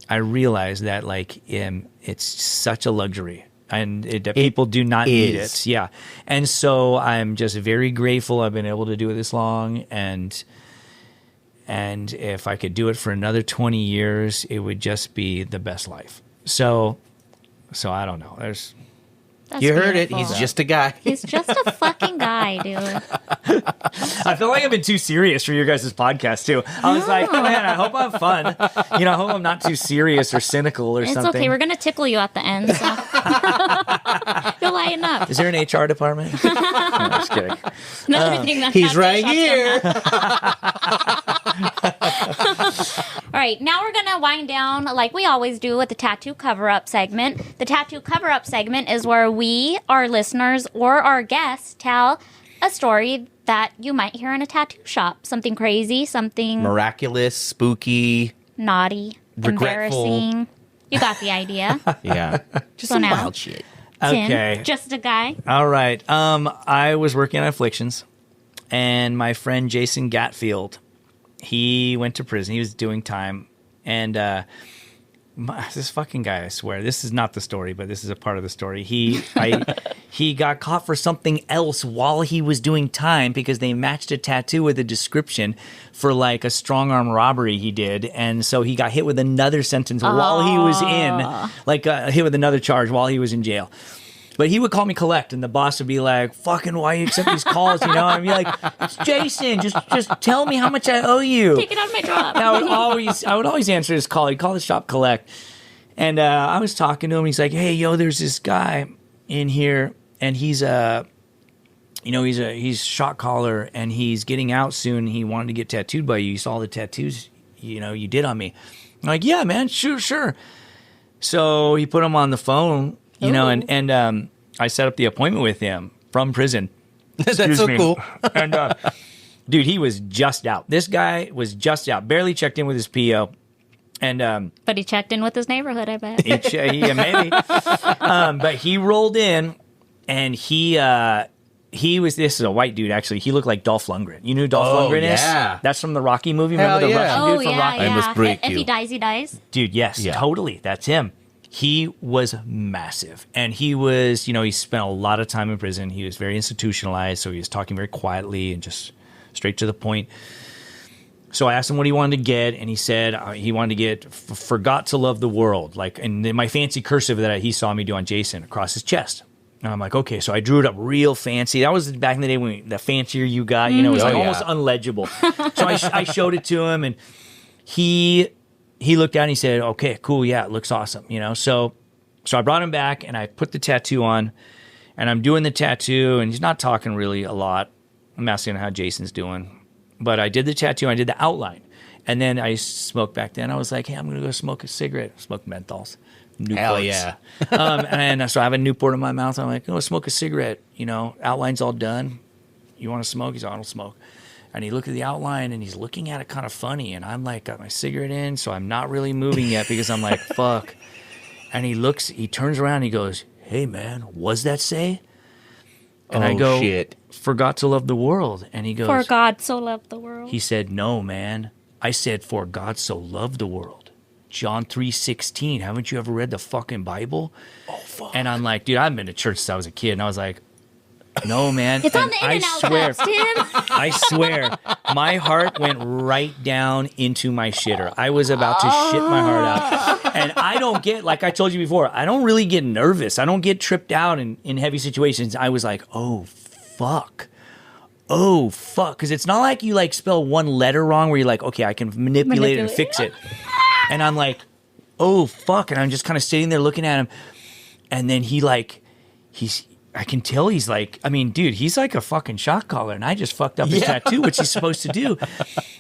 I realize that, like, it's such a luxury. And people do not need it. Yeah. And so I'm just very grateful I've been able to do it this long. And if I could do it for another 20 years, it would just be the best life. So So I don't know. That's You heard beautiful. it. He's just a guy. He's just a fucking guy, dude. I feel like I've been too serious for your guys' podcast too. I was like, oh, man, I hope I'm fun. You know, I hope I'm not too serious or cynical or It's something. okay. We're gonna tickle you at the end, so you'll lighten up. Is there an HR department? No, I'm just kidding. Another thing that He's tattoo right shops here. don't have. All right, now we're gonna wind down like we always do with the tattoo cover-up segment. The tattoo cover-up segment is where we, our listeners, or our guests tell a story that you might hear in a tattoo shop. Something crazy, something Miraculous, spooky. naughty, Regretful. embarrassing. You got the idea. Yeah. Just So some now- wild shit. Tim, Okay. just a guy. All right. I was working on Afflictions, and my friend Jason Gatfield, he went to prison. He was doing time, and this fucking guy, I swear, this is not the story, but this is a part of the story. He got caught for something else while he was doing time because they matched a tattoo with a description for like a strong arm robbery he did, and so he got hit with another sentence while he was in, like hit with another charge while he was in jail. But he would call me collect, and the boss would be like, "Fucking, why you accept these calls?" You know, I'd be like, "It's Jason. Just tell me how much I owe you." Take it out of my job. And I would always answer his call. He'd call the shop collect, and I was talking to him. He's like, "Hey, yo, there's this guy in here, and he's he's shot caller, and he's getting out soon. He wanted to get tattooed by you. He saw the tattoos, you did on me." I'm like, "Yeah, man, sure." So he put him on the phone. And I set up the appointment with him from prison. That's Excuse so me. cool. And dude, he was just out. This guy was just out, barely checked in with his PO, and But he checked in with his neighborhood, I bet. maybe. But he rolled in, and he was. This is a white dude, actually. He looked like Dolph Lundgren. You knew who Dolph Oh, Lundgren is? yeah. That's from the Rocky movie. Hell Remember the yeah. Russian Oh, dude from yeah, Rocky? yeah. must break If you. he dies, he dies. Dude, yes, Yeah. totally. That's him. He was massive. And he was, he spent a lot of time in prison. He was very institutionalized. So he was talking very quietly and just straight to the point. So I asked him what he wanted to get. And he said he wanted to get Forgot to Love the World. Like, and my fancy cursive that he saw me do on Jason across his chest. And I'm like, okay. So I drew it up real fancy. That was back in the day when the fancier you got, it was like almost unlegible. So I showed it to him, and he looked at it and he said, okay, cool. Yeah, it looks awesome. So I brought him back and I put the tattoo on, and I'm doing the tattoo, and he's not talking really a lot. I'm asking him how Jason's doing, but I did the tattoo. I did the outline, and then I smoked back then. I was like, hey, I'm going to go smoke a cigarette, smoke menthols. Newports. Hell yeah. And so I have a Newport in my mouth. I'm like, smoke a cigarette. Outline's all done. You want to smoke? He's like, I don't smoke. And he looked at the outline, and he's looking at it kind of funny. And I'm like, got my cigarette in, so I'm not really moving yet because I'm like, fuck. And he turns around and he goes, hey, man, what's that say? And I go, shit. Forgot to Love the World. And he goes, For God so loved the world. he said, no, man. I said, for God so loved the world. John 3:16. Haven't you ever read the fucking Bible? Oh, fuck. And I'm like, dude, I've been to church since I was a kid. And I was like, no, man. It's on And the I In-N-Out swear, Cups, Tim. I swear, my heart went right down into my shitter. I was about to shit my heart out. And I don't get, like I told you before, I don't really get nervous. I don't get tripped out in heavy situations. I was like, oh, fuck. Oh, fuck. Because it's not like you like spell one letter wrong where you're like, okay, I can manipulate it and fix it. And I'm like, oh, fuck. And I'm just kind of sitting there looking at him. And then I can tell he's like, I mean, dude, he's like a fucking shot caller. And I just fucked up his tattoo, which he's supposed to do.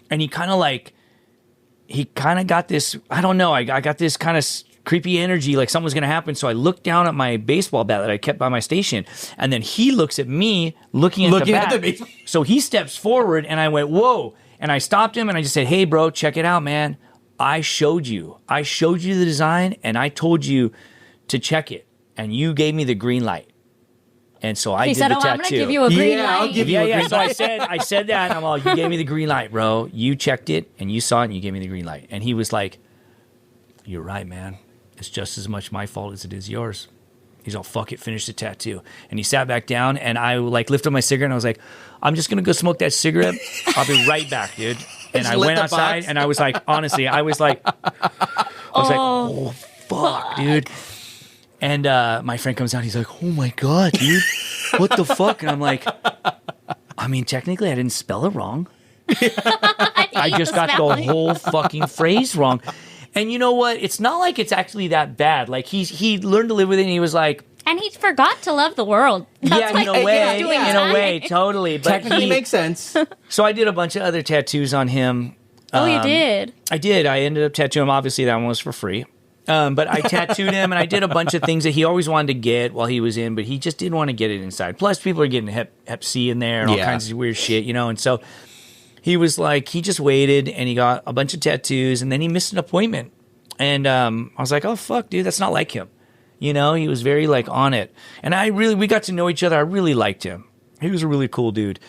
And he kind of got this, I don't know, I got this kind of creepy energy like something's going to happen. So I looked down at my baseball bat that I kept by my station. And then he looks at me looking at the bat. baseball. So he steps forward and I went, whoa. And I stopped him and I just said, hey, bro, check it out, man. I showed you the design and I told you to check it. And you gave me the green light. And so I He did said, the "Oh, tattoo. I'm going to give you a green Yeah, I'll light." give you a green So I said that, and I'm all, you gave me the green light, bro. You checked it, and you saw it, and you gave me the green light. And he was like, you're right, man. It's just as much my fault as it is yours. He's all, fuck it, finish the tattoo. And he sat back down, and I like lifted my cigarette, and I was like, I'm just going to go smoke that cigarette. I'll be right back, dude. And I lit went the outside, box. and I was like, honestly, oh, fuck, dude. And my friend comes out. He's like, "Oh my god, dude, what the fuck?" And I'm like, "I mean, technically, I didn't spell it wrong. I just got the whole fucking phrase wrong." And you know what? It's not like it's actually that bad. Like he learned to live with it, and he was like, and he forgot to love the world. That's in a way, fine. totally. But Technically makes sense. So I did a bunch of other tattoos on him. Oh, you did? I did. I ended up tattooing him. Obviously, that one was for free. But I tattooed him, and I did a bunch of things that he always wanted to get while he was in, but he just didn't want to get it inside. Plus, people are getting Hep C in there and all kinds of weird shit, you know? And so he was like, he just waited, and he got a bunch of tattoos, and then he missed an appointment. And I was like, oh, fuck, dude, that's not like him. You know, he was very, like, on it. And we got to know each other. I really liked him. He was a really cool dude.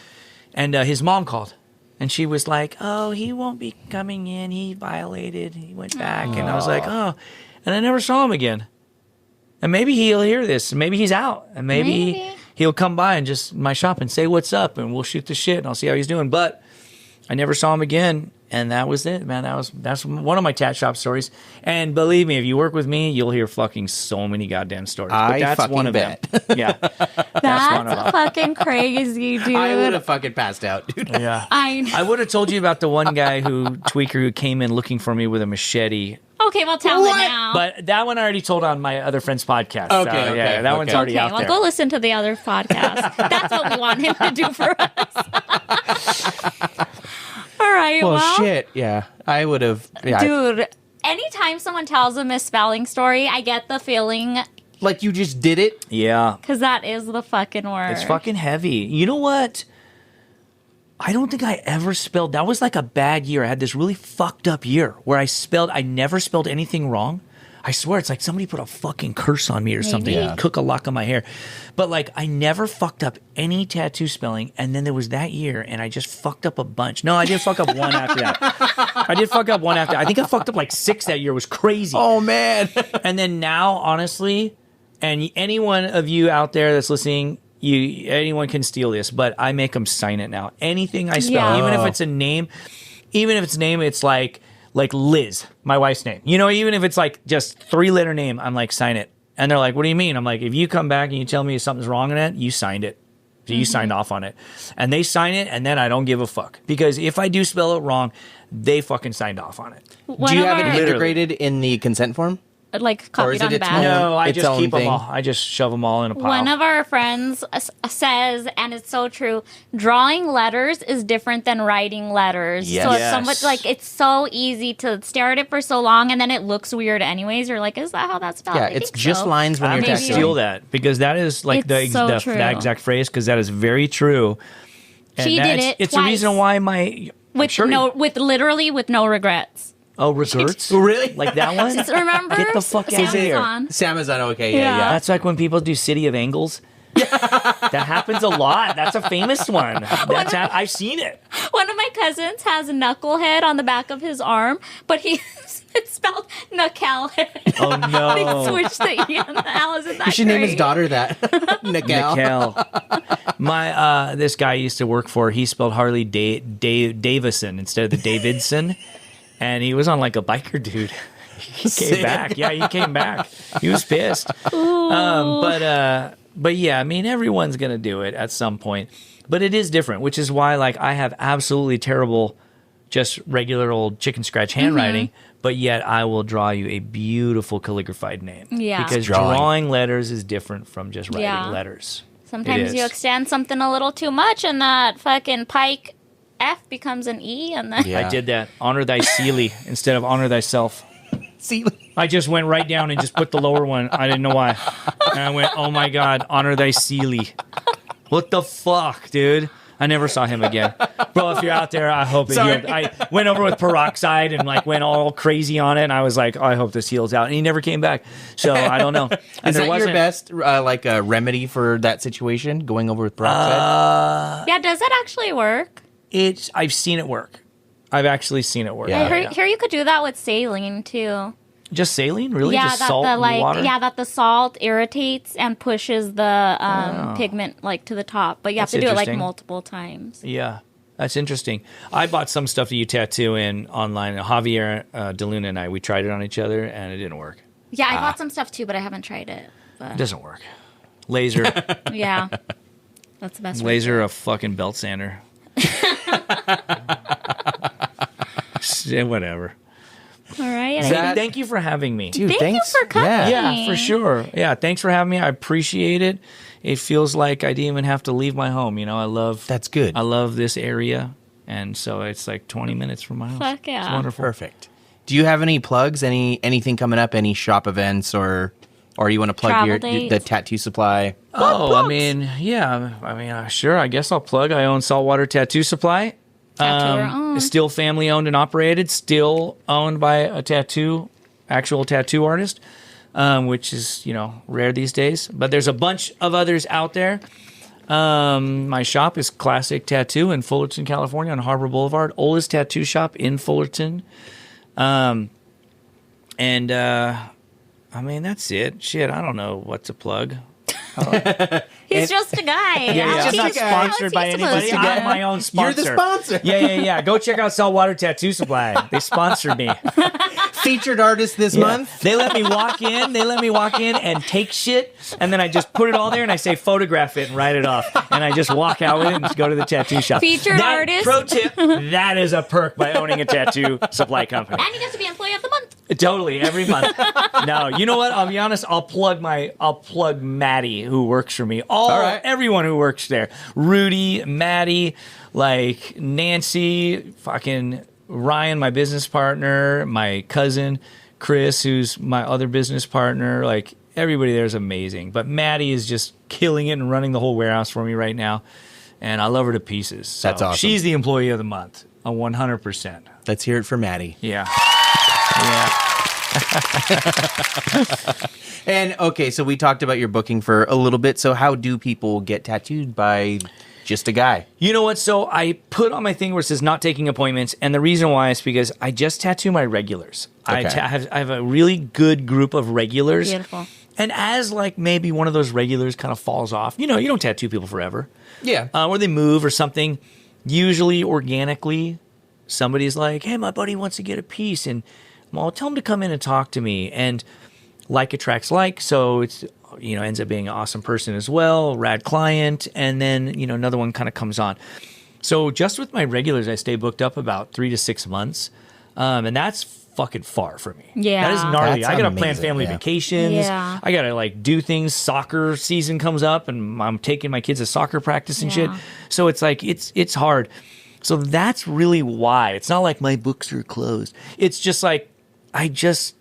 And his mom called. And she was like, oh, he won't be coming in. He violated. He went back. And I was like, oh. And I never saw him again. And maybe he'll hear this. Maybe he's out. And maybe he'll come by and just my shop and say what's up. And we'll shoot the shit. And I'll see how he's doing. But I never saw him again. And that was it, man. That's one of my tat shop stories. And believe me, if you work with me, you'll hear fucking so many goddamn stories. But that's one of them. Yeah. That's fucking crazy, dude. I would have fucking passed out, dude. Yeah. I would have told you about the one guy who came in looking for me with a machete. Okay, well, tell it now. But that one I already told on my other friend's podcast. Okay, yeah, that one's already out there. Well, go listen to the other podcast. That's what we want him to do for us. All right, well, shit, yeah. I would have... Yeah, dude, anytime someone tells a misspelling story, I get the feeling... Like you just did it? Yeah. Because that is the fucking word. It's fucking heavy. You know what? I don't think I ever spelled... That was like a bad year. I had this really fucked up year where I never spelled anything wrong. I swear it's like somebody put a fucking curse on me or something. Yeah. Cook a lock on my hair. But like I never fucked up any tattoo spelling. And then there was that year and I just fucked up a bunch. No, I did fuck up one after that. I think I fucked up like 6 that year. It was crazy. Oh, man. And then now, honestly, and any one of you out there that's listening, anyone can steal this, but I make them sign it now. Anything I spell, even if it's a name, it's like Liz, my wife's name. You know, even if it's like just 3-letter name, I'm like, sign it. And they're like, what do you mean? I'm like, if you come back and you tell me something's wrong in it, you signed it. So you signed off on it. And they sign it, and then I don't give a fuck. Because if I do spell it wrong, they fucking signed off on it. Do you have it integrated in the consent form? Like copied on the back? No, I just keep them all. I just shove them all in a pile. One of our friends says, and it's so true, drawing letters is different than writing letters. Yes. So if somebody, like, it's so easy to stare at it for so long, and then it looks weird anyways. You're like, is that how that's spelled? Yeah, I it's think just so. lines when I'm you're going to tattooing. steal that because that is like It's so true. that exact phrase because that is very true. And She did it It's twice. the reason why my... With no regrets. Oh, regrets? Really? Like that one? Remember? Get the fuck out of here. Amazon. Samazon, okay, yeah. That's like when people do City of Angles. That happens a lot. That's a famous one. I've seen it. One of my cousins has Knucklehead on the back of his arm, but it's spelled Knucklehead. Oh, no. They switched the E and the L. Isn't that You should name his great? daughter that. Nickel. Mikkel. My this guy I used to work for, he spelled Harley Davison instead of the Davidson. And he was on like a biker dude. He came back. Yeah, he came back. He was pissed. But yeah, I mean, everyone's going to do it at some point. But it is different, which is why like I have absolutely terrible, just regular old chicken scratch handwriting, but yet I will draw you a beautiful calligraphied name. Yeah. Because drawing letters is different from just writing letters. Sometimes you extend something a little too much, and that fucking pike F becomes an E, and then Yeah. I did that. Honor thy Sealy instead of honor thyself. I just went right down and just put the lower one. I didn't know why. And I went, oh my God, honor thy Sealy. What the fuck, dude? I never saw him again. Bro, if you're out there, I hope it healed. I went over with peroxide and like went all crazy on it. And I was like, oh, I hope this heals out. And he never came back. So I don't know. And Is that your best remedy for that situation, going over with peroxide? yeah, does that actually work? I've seen it work. I've actually seen it work. Yeah. I hear you could do that with saline too. Just saline? Really? Yeah, Just that salt the and water? that the salt irritates and pushes the pigment like to the top. But you have That's to do it like interesting. multiple times. Yeah, that's interesting. I bought some stuff that you tattoo in online. Javier DeLuna and I, we tried it on each other, and it didn't work. Yeah, I bought some stuff too, but I haven't tried it. It doesn't work. Laser. Yeah. That's the best way. Laser a fucking belt sander. Yeah, whatever. All right. Thank you for having me. Dude, Thank thanks. you for coming. Yeah, for sure. Yeah, thanks for having me. I appreciate it. It feels like I didn't even have to leave my home. You know, That's good. I love this area, and so it's like 20 minutes from my house. Fuck yeah. It's wonderful. Perfect. Do you have any plugs? Anything coming up? Any shop events or you want to plug Travel the dates? tattoo supply? Oh, I mean, yeah. I mean, sure. I guess I'll plug. I own Saltwater Tattoo Supply. Tattooer owned. Still family owned and operated. Still owned by a actual tattoo artist, which is, rare these days. But there's a bunch of others out there. My shop is Classic Tattoo in Fullerton, California on Harbor Boulevard. Oldest tattoo shop in Fullerton. I mean, that's it. Shit, I don't know what to plug. He's just a guy. Yeah, I'm not a guy. sponsored by anybody. I'm my own sponsor. You're the sponsor. Yeah. Go check out Saltwater Tattoo Supply. They sponsored me. Featured artist this month. They let me walk in. And take shit, and then I just put it all there, and I say photograph it and write it off, and I just walk out with it and go to the tattoo shop. Featured artist. Pro tip: that is a perk by owning a tattoo supply company. And he gets to be Employee of the Month. Totally, every month. No, you know what? I'll be honest. I'll plug Maddie, who works for me. All right. Everyone who works there. Rudy, Maddie, like Nancy, fucking Ryan, my business partner, my cousin Chris, who's my other business partner. Like everybody there is amazing. But Maddie is just killing it and running the whole warehouse for me right now, and I love her to pieces. So That's awesome. She's the Employee of the Month, 100%. Let's hear it for Maddie. Yeah. And okay, so we talked about your booking for a little bit. So how do people get tattooed by just a guy? You know what? So I put on my thing where it says not taking appointments, and the reason why is because I just tattoo my regulars. Okay. I have a really good group of regulars. Beautiful. And as like maybe one of those regulars kind of falls off, you don't tattoo people forever. Yeah. Or they move or something. Usually organically, somebody's like, hey, my buddy wants to get a piece, and I'll tell him to come in and talk to me. And like attracts like, so it's ends up being an awesome person as well, rad client, and then another one kind of comes on. So just with my regulars, I stay booked up about 3 to 6 months, and that's fucking far for me. Yeah. That is gnarly. That's I gotta plan amazing, family yeah. vacations. Yeah. I gotta like do things. Soccer season comes up, and I'm taking my kids to soccer practice and shit. Yeah. So it's like it's hard. So that's really why. It's not like my books are closed. It's just like I just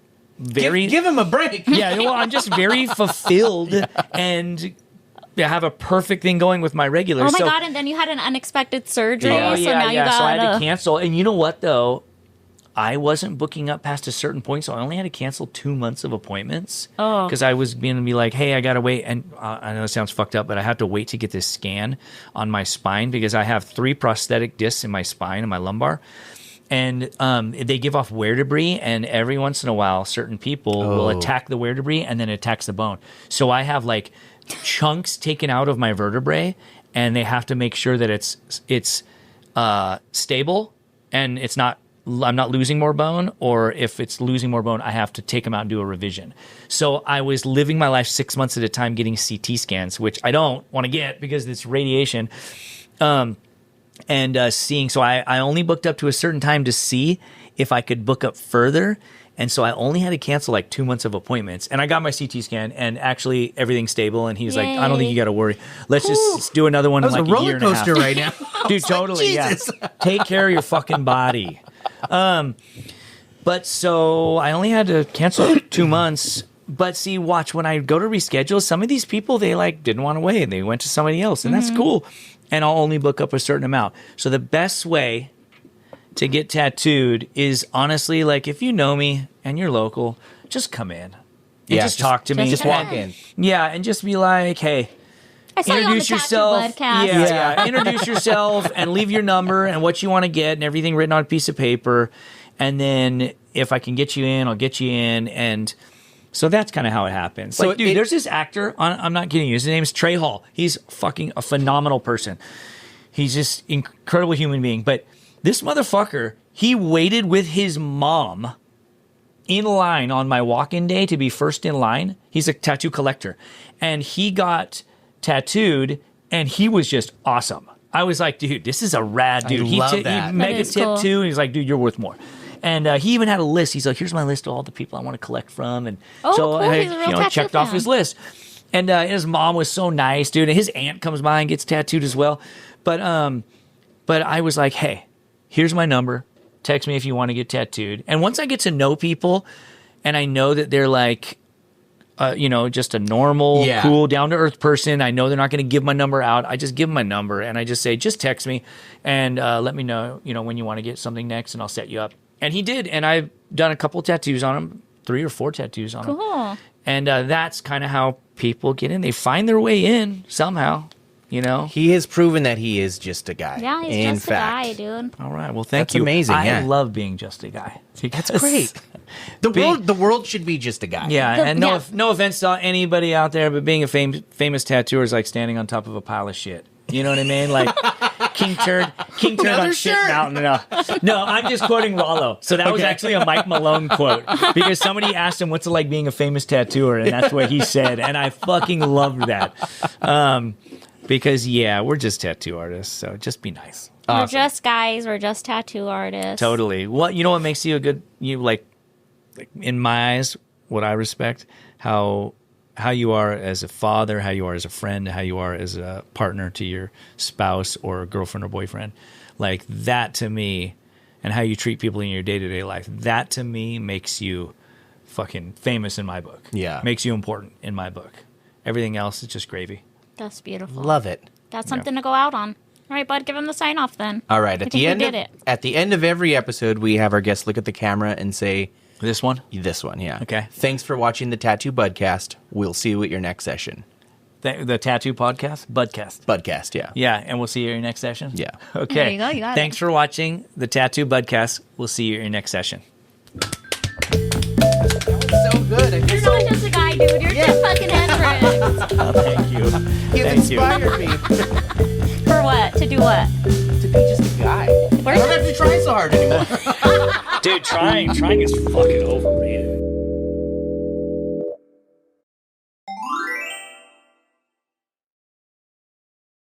Give him a break. yeah, well, I'm just very fulfilled and have a perfect thing going with my regulars. Oh my So- God, and then you had an unexpected surgery, Oh, so now you got So I had to cancel. And you know what, though? I wasn't booking up past a certain point, so I only had to cancel 2 months of appointments. Oh. Because I was being to be like, hey, I got to wait. And I know it sounds fucked up, but I have to wait to get this scan on my spine because I have 3 prosthetic discs in my spine and my lumbar. And they give off wear debris, and every once in a while, certain people will attack the wear debris, and then it attacks the bone. So I have like chunks taken out of my vertebrae, and they have to make sure that it's stable and I'm not losing more bone, or if it's losing more bone, I have to take them out and do a revision. So I was living my life 6 months at a time getting CT scans, which I don't want to get because it's radiation. Seeing, so I only booked up to a certain time to see if I could book up further. And so I only had to cancel like 2 months of appointments. And I got my CT scan, and actually everything's stable. And he's like, I don't think you got to worry. Let's just do another one in That was like a a year roller and a half. coaster right now. Dude, totally, yeah. Jesus. Take care of your fucking body. But so I only had to cancel 2 months. But see, watch, when I go to reschedule, some of these people, they like didn't want to wait, and they went to somebody else, and that's cool. And I'll only book up a certain amount. So the best way to get tattooed is honestly, like, if you know me and you're local, just come in. And just talk to me. Just walk in. Yeah, and just be like, hey, I saw introduce you on the yourself. Budcast. Yeah. Introduce yourself and leave your number and what you want to get and everything written on a piece of paper. And then if I can get you in, I'll get you in. And so that's kind of how it happens. So Like, dude, there's this actor. I'm not kidding you. His name's Trey Hall. He's fucking a phenomenal person. He's just incredible human being. But this motherfucker, he waited with his mom in line on my walk-in day to be first in line. He's a tattoo collector. And he got tattooed, and he was just awesome. I was like, dude, this is a rad dude. I love that. He mega is tip cool. too. And he's like, dude, you're worth more. And he even had a list. He's like, here's my list of all the people I want to collect from. And Oh, so cool. I He's a real tattoo checked off fan. his list. And his mom was so nice, dude. And his aunt comes by and gets tattooed as well. But I was like, hey, here's my number. Text me if you want to get tattooed. And once I get to know people and I know that they're like, just a normal, cool, down-to-earth person, I know they're not going to give my number out. I just give them my number and I just say, just text me and let me know, when you want to get something next and I'll set you up. And he did. And I've done a couple tattoos on him, 3 or 4 tattoos on him. Cool. And that's kind of how people get in. They find their way in somehow, He has proven that he is just a guy. Yeah, he's in just fact. a guy, dude. All right. Well, thank That's you. amazing, I yeah. love being just a guy. That's great. The world should be just a guy. Yeah, and Yeah. no offense to anybody out there, but being a famous tattooer is like standing on top of a pile of shit. You know what I mean? Like King Turd Another on Shit shirt. Mountain. No, I'm just quoting Rollo. So that was actually a Mike Malone quote because somebody asked him what's it like being a famous tattooer, and that's what he said, and I fucking loved that. Because we're just tattoo artists, so just be nice. We're just guys. We're just tattoo artists. Totally. What makes you a good like in my eyes, what I respect, how you are as a father, how you are as a friend, how you are as a partner to your spouse or girlfriend or boyfriend. Like that to me, and how you treat people in your day-to-day life, that to me makes you fucking famous in my book. Yeah. Makes you important in my book. Everything else is just gravy. That's beautiful. Love it. That's something to go out on. All right, bud, give him the sign off then. All right. I think we did it. At the end of every episode, we have our guests look at the camera and say, This one? this one, yeah. Okay. Thanks for watching the Tattoo Budcast. We'll see you at your next session. The tattoo podcast? Budcast. Budcast, yeah. Yeah, and we'll see you at your next session? Yeah. Okay. There you go, you got it. Thanks for watching the Tattoo Budcast. We'll see you at your next session. So good. You're not just a guy, dude. You're Tim fucking Hendricks. Thank you. You've Thank you. inspired me For what? To do what? to be just a guy. I don't have to try so hard anymore. Dude, trying is fucking overrated.